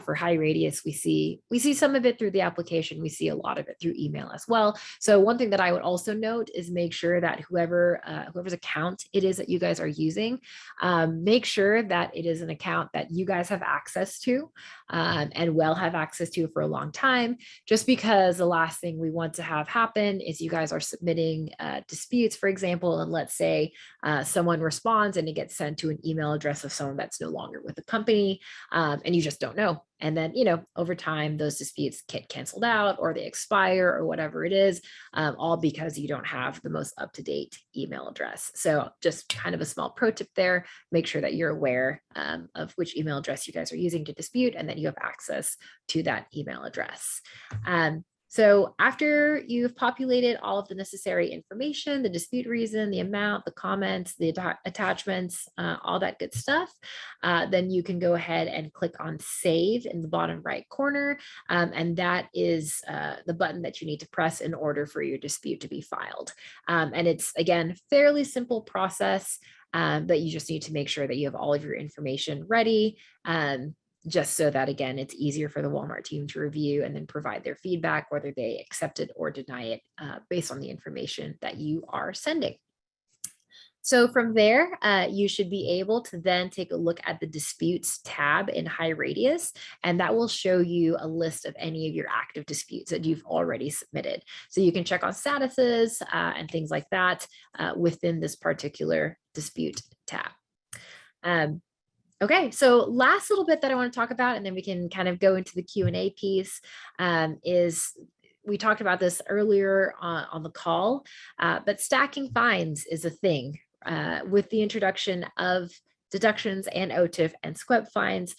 For HighRadius, we see some of it through the application. We see a lot of it through email as well. So one thing that I would also note is make sure that whoever's account it is that you guys are using, make sure that it is an account that you guys have access to and will have access to for a long time, just because the last thing we want to have happen is you guys are submitting disputes, for example, and let's say someone responds and it gets sent to an email address of someone that's no longer with the company, and you just don't know. And then, over time, those disputes get canceled out or they expire or whatever it is, all because you don't have the most up-to-date email address. So just kind of a small pro tip there, make sure that you're aware of which email address you guys are using to dispute and that you have access to that email address. So after you've populated all of the necessary information, the dispute reason, the amount, the comments, the attachments, all that good stuff, then you can go ahead and click on Save in the bottom right corner. And that is the button that you need to press in order for your dispute to be filed. And it's, again, fairly simple process, but you just need to make sure that you have all of your information ready. Just so that, again, it's easier for the Walmart team to review and then provide their feedback, whether they accept it or deny it based on the information that you are sending. So from there, you should be able to then take a look at the disputes tab in high radius, and that will show you a list of any of your active disputes that you've already submitted. So you can check on statuses and things like that within this particular dispute tab. Okay, so last little bit that I want to talk about, and then we can kind of go into the Q&A piece, is we talked about this earlier on the call, but stacking fines is a thing. With the introduction of deductions and OTIF and SQEP fines,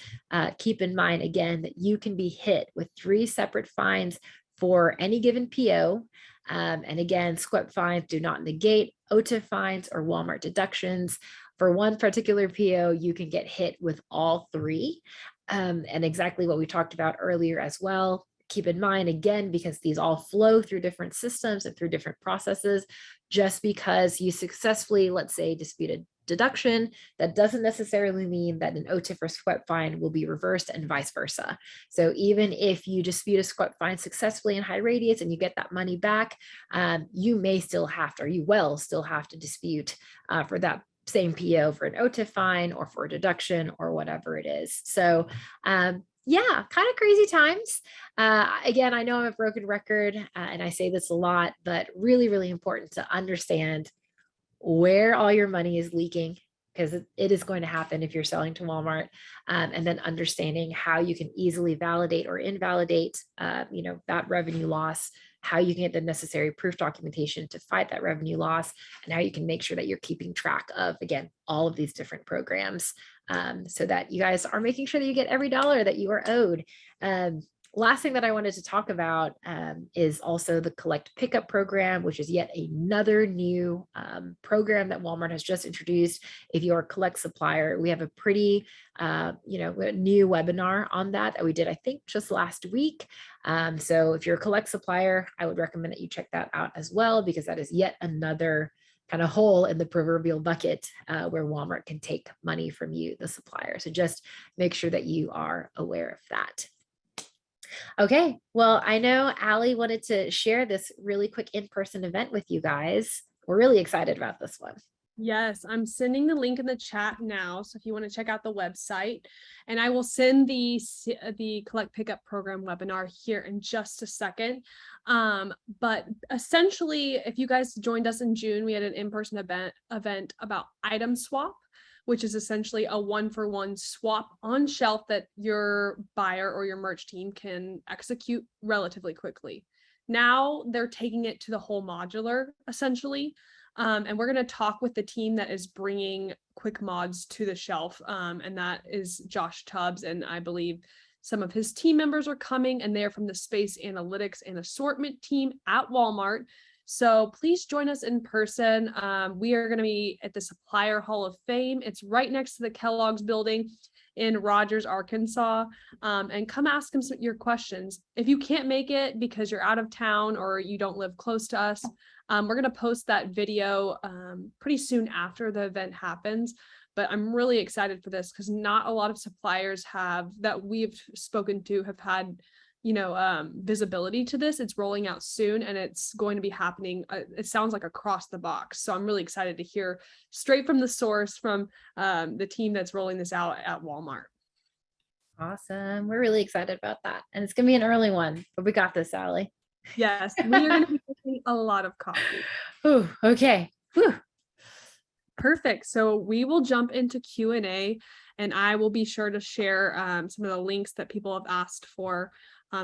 keep in mind again that you can be hit with 3 separate fines for any given PO. And again, SQEP fines do not negate OTIF fines or Walmart deductions. For one particular PO, you can get hit with all 3. And exactly what we talked about earlier as well. Keep in mind, again, because these all flow through different systems and through different processes, just because you successfully, let's say, disputed deduction, that doesn't necessarily mean that an OTIF or SQEP fine will be reversed and vice versa. So even if you dispute a SQEP fine successfully in high radius and you get that money back, you may still have to, or you will still have to dispute for that same PO for an OTIF fine or for a deduction or whatever it is. So yeah, kind of crazy times. Again, I know I'm a broken record and I say this a lot, but really, really important to understand where all your money is leaking, because it is going to happen if you're selling to Walmart, and then understanding how you can easily validate or invalidate, that revenue loss, how you can get the necessary proof documentation to fight that revenue loss, and how you can make sure that you're keeping track of, again, all of these different programs, so that you guys are making sure that you get every dollar that you are owed. Last thing that I wanted to talk about is also the Collect Pickup program, which is yet another new program that Walmart has just introduced. If you're a Collect supplier, we have a pretty new webinar on that we did, I think, just last week. So if you're a Collect supplier, I would recommend that you check that out as well, because that is yet another kind of hole in the proverbial bucket where Walmart can take money from you, the supplier. So just make sure that you are aware of that. Okay, well, I know Allie wanted to share this really quick in-person event with you guys. We're really excited about this one. Yes, I'm sending the link in the chat now. So if you want to check out the website, and I will send the Collect Pickup Program webinar here in just a second. But essentially, if you guys joined us in June, we had an in-person event about item swap, which is essentially a 1-for-1 swap on shelf that your buyer or your merch team can execute relatively quickly. Now they're taking it to the whole modular, essentially. And we're going to talk with the team that is bringing quick mods to the shelf. And that is Josh Tubbs. And I believe some of his team members are coming, and they're from the Space Analytics and Assortment team at Walmart. So please join us in person. We are going to be at the Supplier Hall of Fame. It's right next to the Kellogg's building in Rogers, Arkansas. And come ask them your questions. If you can't make it because you're out of town or you don't live close to us, we're going to post that video pretty soon after the event happens. But I'm really excited for this because not a lot of suppliers that we've spoken to have had visibility to this. It's rolling out soon, and it's going to be happening. It sounds like across the box. So I'm really excited to hear straight from the source from the team that's rolling this out at Walmart. Awesome. We're really excited about that. And it's going to be an early one, but we got this, Allie. Yes, we are going to be drinking a lot of coffee. Ooh, okay. Whew. Perfect. So we will jump into Q&A, and I will be sure to share some of the links that people have asked for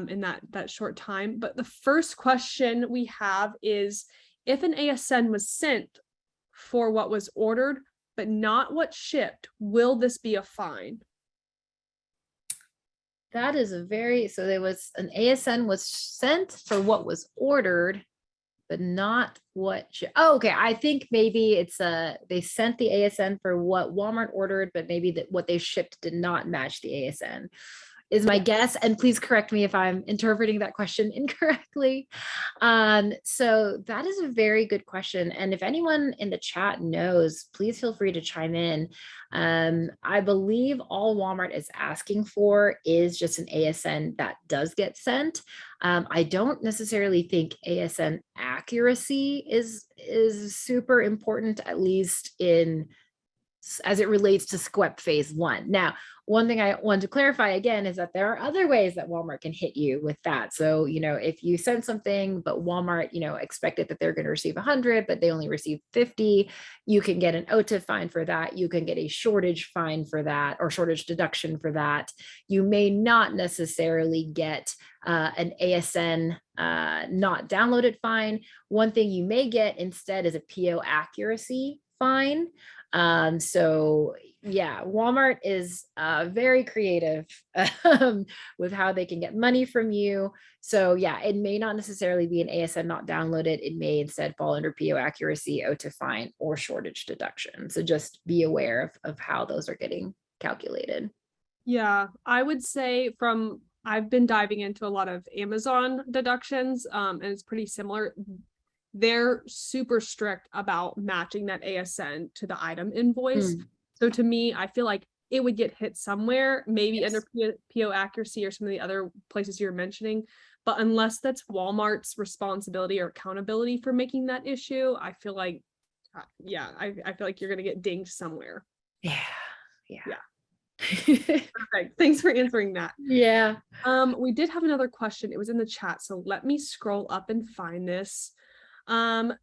in that short time. But the first question we have is, if an ASN was sent for what was ordered, but not what shipped, will this be a fine? That is so there was an ASN was sent for what was ordered, but not what okay. I think maybe it's they sent the ASN for what Walmart ordered, but maybe what they shipped did not match the ASN. is my guess. And please correct me if I'm interpreting that question incorrectly. So that is a very good question. And if anyone in the chat knows, please feel free to chime in. I believe all Walmart is asking for is just an ASN that does get sent. I don't necessarily think ASN accuracy is super important, at least as it relates to SQEP phase 1. Now, one thing I want to clarify again is that there are other ways that Walmart can hit you with that. So, if you send something, but Walmart, expected that they're going to receive 100, but they only received 50, you can get an OTIF fine for that. You can get a shortage fine for that, or shortage deduction for that. You may not necessarily get an ASN not downloaded fine. One thing you may get instead is a PO accuracy fine. So yeah, Walmart is very creative with how they can get money from you. So yeah, it may not necessarily be an ASN not downloaded. It may instead fall under PO accuracy, OTIF fine, or shortage deduction. So just be aware of how those are getting calculated. Yeah, I would say I've been diving into a lot of Amazon deductions, and it's pretty similar. They're super strict about matching that ASN to the item invoice. So to me, I feel like it would get hit somewhere, maybe under PO accuracy or some of the other places you're mentioning. But unless that's Walmart's responsibility or accountability for making that issue, I feel like, I feel like you're going to get dinged somewhere. Yeah. Perfect. Thanks for answering that. Yeah. We did have another question. It was in the chat. So let me scroll up and find this.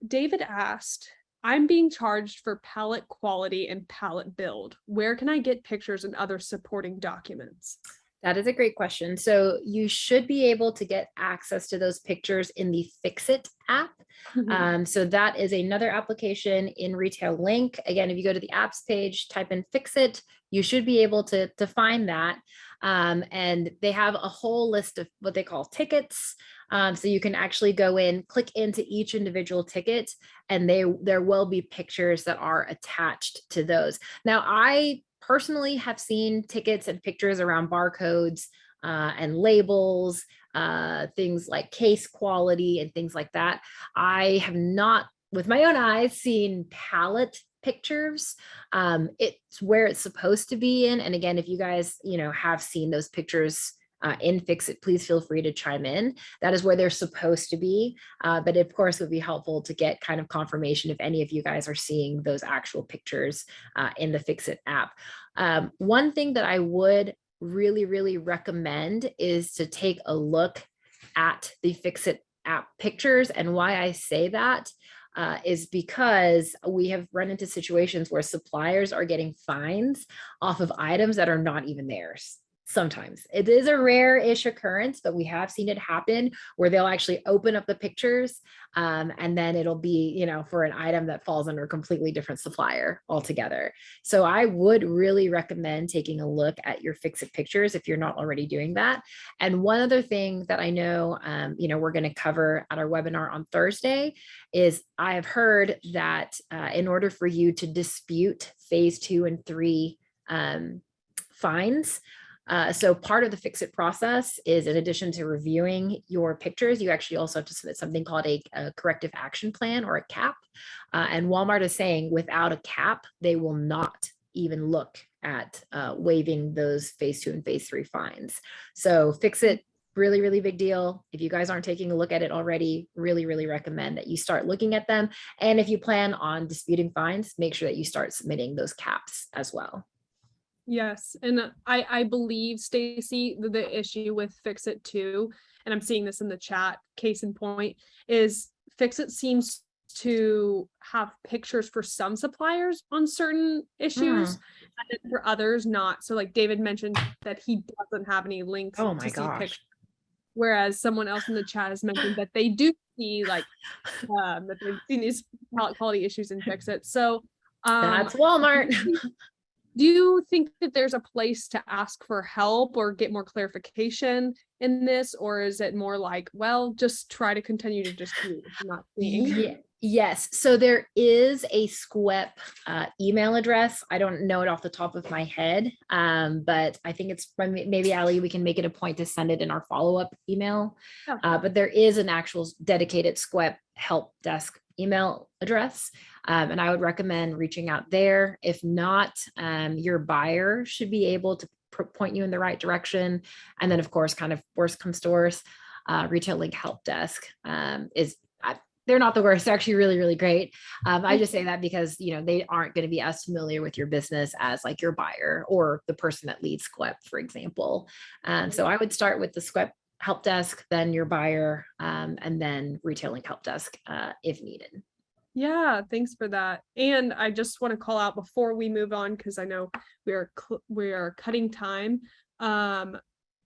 David asked, I'm being charged for pallet quality and pallet build. Where can I get pictures and other supporting documents? That is a great question. So you should be able to get access to those pictures in the Fixit app. So that is another application in Retail Link. Again, if you go to the apps page, type in Fixit, you should be able to find that. And they have a whole list of what they call tickets. So you can actually go in, click into each individual ticket, and there will be pictures that are attached to those. Now, I personally have seen tickets and pictures around barcodes and labels, things like case quality and things like that. I have not, with my own eyes, seen pallet pictures. It's where it's supposed to be in. And again, if you guys, have seen those pictures in Fixit, please feel free to chime in. That is where they're supposed to be. But of course, it would be helpful to get kind of confirmation if any of you guys are seeing those actual pictures in the Fixit app. One thing that I would really, really recommend is to take a look at the Fixit app pictures. And why I say that is because we have run into situations where suppliers are getting fines off of items that are not even theirs. Sometimes it is a rare-ish occurrence, but we have seen it happen where they'll actually open up the pictures and then it'll be, for an item that falls under a completely different supplier altogether. So I would really recommend taking a look at your Fixit pictures if you're not already doing that. And one other thing that I know, we're going to cover at our webinar on Thursday is I have heard that in order for you to dispute phase 2 and 3 fines, so part of the Fixit process is, in addition to reviewing your pictures, you actually also have to submit something called a corrective action plan, or a CAP. And Walmart is saying without a CAP, they will not even look at waiving those phase 2 and phase 3 fines. So Fixit, really, really big deal. If you guys aren't taking a look at it already, really, really recommend that you start looking at them. And if you plan on disputing fines, make sure that you start submitting those CAPs as well. Yes, and I believe, Stacy, the issue with Fixit too, and I'm seeing this in the chat, case in point, is Fixit seems to have pictures for some suppliers on certain issues, and then for others not. So like David mentioned that he doesn't have any links to see pictures, whereas someone else in the chat has mentioned that they do see that they've seen these pallet quality issues in Fixit. So that's Walmart. Do you think that there's a place to ask for help or get more clarification in this? Or is it more like, well, just try to continue to just do what you're not seeing? Yes, so there is a SQEP email address. I don't know it off the top of my head, but I think it's from maybe Ali, we can make it a point to send it in our follow-up email. Yeah. But there is an actual dedicated SQEP help desk email address. And I would recommend reaching out there. If not, your buyer should be able to point you in the right direction. And then of course, kind of worst comes to worst, Retail Link help desk is they're not the worst. They're actually really, really great. I just say that because, you know, they aren't going to be as familiar with your business as like your buyer or the person that leads SQEP, for example. So I would start with the SQEP help desk, then your buyer, and then Retail Link help desk if needed. Yeah, thanks for that. And I just want to call out before we move on, because I know we are cutting time.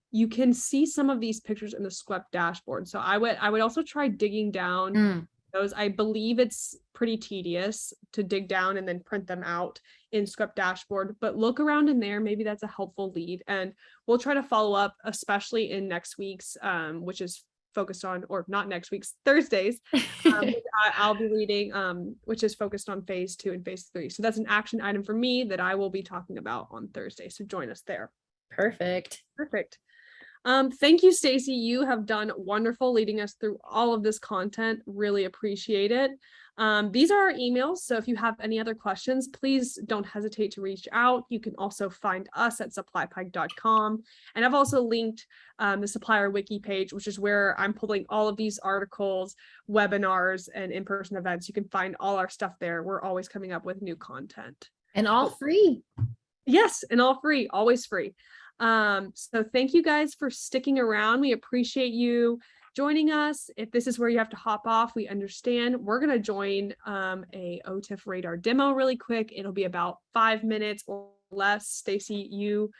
You can see some of these pictures in the SQEP dashboard. So I would also try digging down those. I believe it's pretty tedious to dig down and then print them out in SQEP dashboard, but look around in there. Maybe that's a helpful lead. And we'll try to follow up, especially in next week's, which is focused on, or not next week's, Thursdays. I'll be leading, which is focused on phase 2 and phase 3. So that's an action item for me that I will be talking about on Thursday. So join us there. Perfect. Thank you, Stacy. You have done wonderful leading us through all of this content. Really appreciate it. These are our emails. So if you have any other questions, please don't hesitate to reach out. You can also find us at supplypike.com. And I've also linked the Supplier wiki page, which is where I'm pulling all of these articles, webinars, and in-person events. You can find all our stuff there. We're always coming up with new content. And all free. Yes, and all free, always free. So thank you guys for sticking around. We appreciate you joining us. If this is where you have to hop off, we understand. We're going to join a OTIF radar demo really quick. It'll be about 5 minutes or less. Stacy, you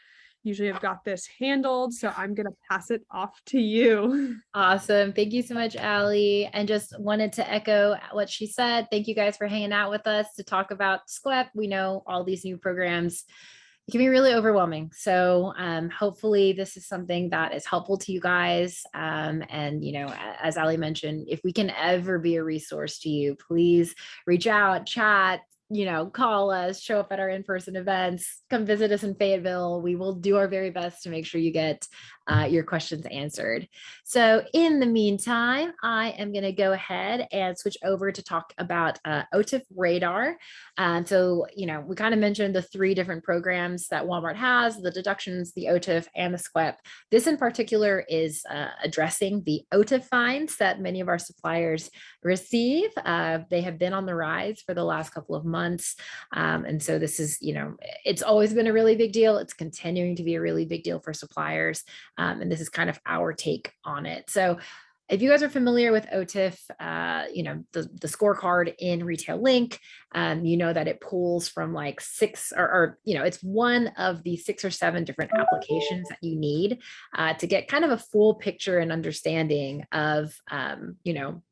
usually have got this handled, so I'm going to pass it off to you. Awesome. Thank you so much, Ali. And just wanted to echo what she said. Thank you guys for hanging out with us to talk about SQEP. We know all these new programs, it can be really overwhelming. So hopefully this is something that is helpful to you guys. And, you know, as Ali mentioned, if we can ever be a resource to you, please reach out, chat, you know, call us, show up at our in-person events, come visit us in Fayetteville. We will do our very best to make sure you get your questions answered. So in the meantime, I am going to go ahead and switch over to talk about OTIF Radar. So, you know, we kind of mentioned the 3 different programs that Walmart has, the Deductions, the OTIF, and the SQEP. This in particular is addressing the OTIF fines that many of our suppliers receive. They have been on the rise for the last couple of months. And so this is, you know, it's always been a really big deal. It's continuing to be a really big deal for suppliers. And this is kind of our take on it. So if you guys are familiar with OTIF, you know, the scorecard in Retail Link, you know that it pulls from like 6 or, you know, it's one of the 6 or 7 different applications that you need to get kind of a full picture and understanding of, you know,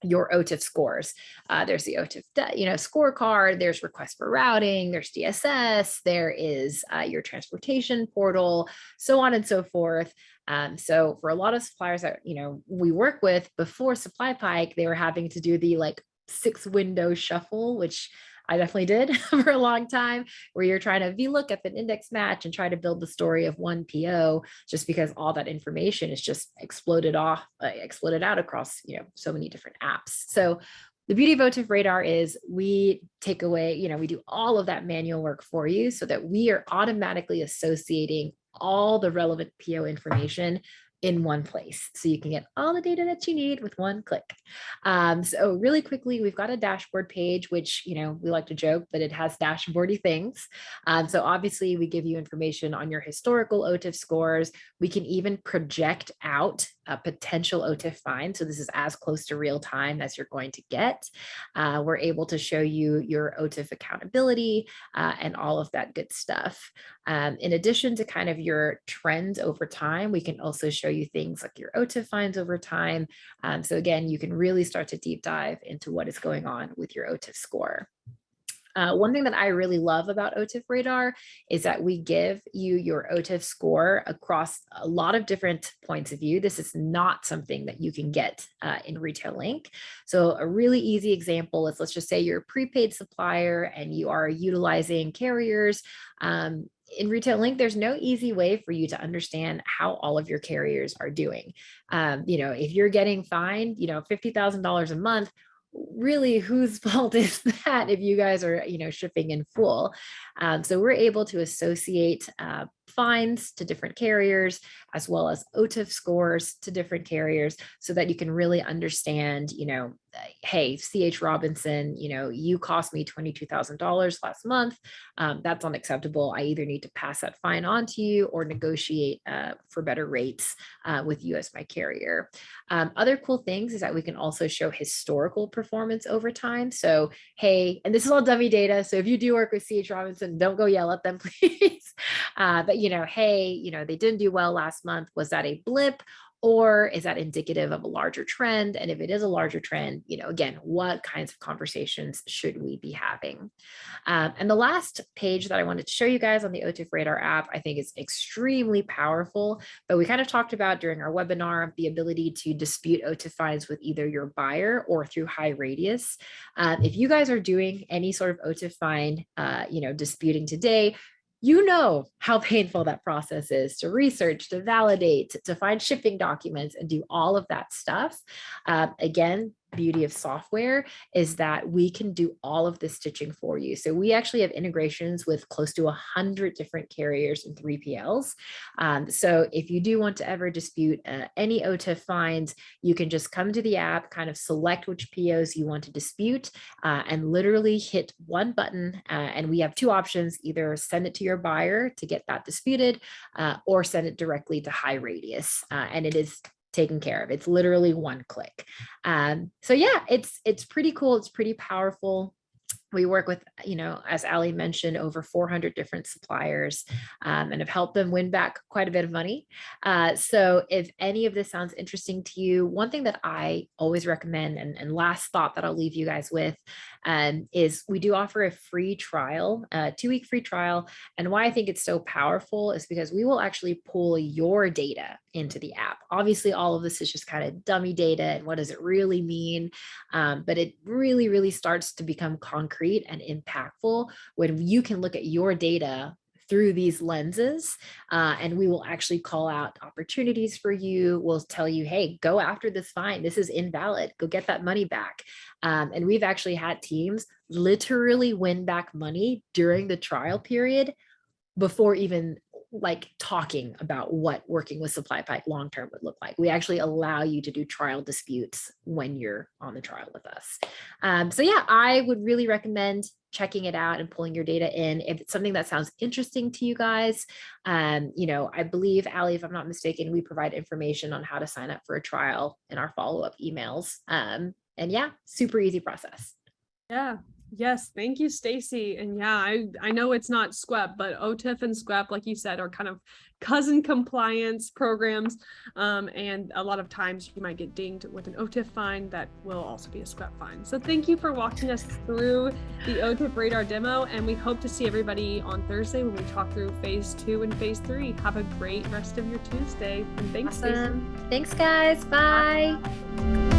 your OTIF scores. There's the OTIF, you know, scorecard, there's request for routing, there's DSS, there is your transportation portal, so on and so forth. So for a lot of suppliers that, you know, we work with before SupplyPike, they were having to do the like 6 window shuffle, which I definitely did for a long time, where you're trying to VLOOKUP an index match and try to build the story of one PO, just because all that information is just exploded out across, you know, so many different apps. So the beauty of OTIF Radar is we take away, you know, we do all of that manual work for you so that we are automatically associating all the relevant PO information in one place. So you can get all the data that you need with one click. So really quickly, we've got a dashboard page, which, you know, we like to joke, but it has dashboardy things. So obviously we give you information on your historical OTIF scores. We can even project out a potential OTIF fine. So this is as close to real time as you're going to get. We're able to show you your OTIF accountability and all of that good stuff. In addition to kind of your trends over time, we can also show you things like your OTIF fines over time. So again, you can really start to deep dive into what is going on with your OTIF score. One thing that I really love about OTIF Radar is that we give you your OTIF score across a lot of different points of view. This is not something that you can get in Retail Link. So a really easy example is, let's just say you're a prepaid supplier and you are utilizing carriers. In Retail Link, there's no easy way for you to understand how all of your carriers are doing. If you're getting fined, $50,000 a month, really whose fault is that if you guys are, shipping in full? So we're able to associate fines to different carriers, as well as OTIF scores to different carriers, so that you can really understand, hey, CH Robinson, you cost me $22,000 last month. That's unacceptable. I either need to pass that fine on to you or negotiate for better rates with you as my carrier. Other cool things is that we can also show historical performance over time. So, hey, and this is all dummy data. So if you do work with CH Robinson, don't go yell at them, please. But, hey, they didn't do well last month. Was that a blip? Or is that indicative of a larger trend? And if it is a larger trend, again, what kinds of conversations should we be having? And the last page that I wanted to show you guys on the OTIF Radar app, I think is extremely powerful, but we kind of talked about during our webinar, the ability to dispute OTIF fines with either your buyer or through HighRadius. If you guys are doing any sort of OTIF fine, disputing today, how painful that process is to research, to validate, to find shipping documents and do all of that stuff. Again, beauty of software is that we can do all of this stitching for you. So we actually have integrations with close to 100 different carriers and 3PLs. So if you do want to ever dispute any OTIF fines, you can just come to the app, kind of select which POs you want to dispute, and literally hit one button. And we have two options: either send it to your buyer to get that disputed, or send it directly to HighRadius. And it is taken care of. It's literally one click. So yeah, it's pretty cool. It's pretty powerful. We work with, as Ali mentioned, over 400 different suppliers, and have helped them win back quite a bit of money. So if any of this sounds interesting to you, one thing that I always recommend, and last thought that I'll leave you guys with, is we do offer a free trial, a 2-week free trial. And why I think it's so powerful is because we will actually pull your data into the app. Obviously, all of this is just kind of dummy data and what does it really mean? But it really, really starts to become concrete and impactful when you can look at your data through these lenses, and we will actually call out opportunities for you. We'll tell you, hey, go after this fine. This is invalid. Go get that money back. And we've actually had teams literally win back money during the trial period before even talking about what working with SupplyPike long-term would look like. We actually allow you to do trial disputes when you're on the trial with us. So yeah, I would really recommend checking it out and pulling your data in. If it's something that sounds interesting to you guys, I believe, Ali, if I'm not mistaken, we provide information on how to sign up for a trial in our follow-up emails. And yeah, super easy process. Yeah. Yes, thank you, Stacy. And yeah, I know it's not SQEP, but OTIF and SQEP, like you said, are kind of cousin compliance programs. And a lot of times you might get dinged with an OTIF fine that will also be a SQEP fine. So thank you for walking us through the OTIF Radar demo. And we hope to see everybody on Thursday when we talk through phase 2 and phase 3. Have a great rest of your Tuesday. And thanks, Awesome. Stacy. Thanks, guys. Bye. Bye.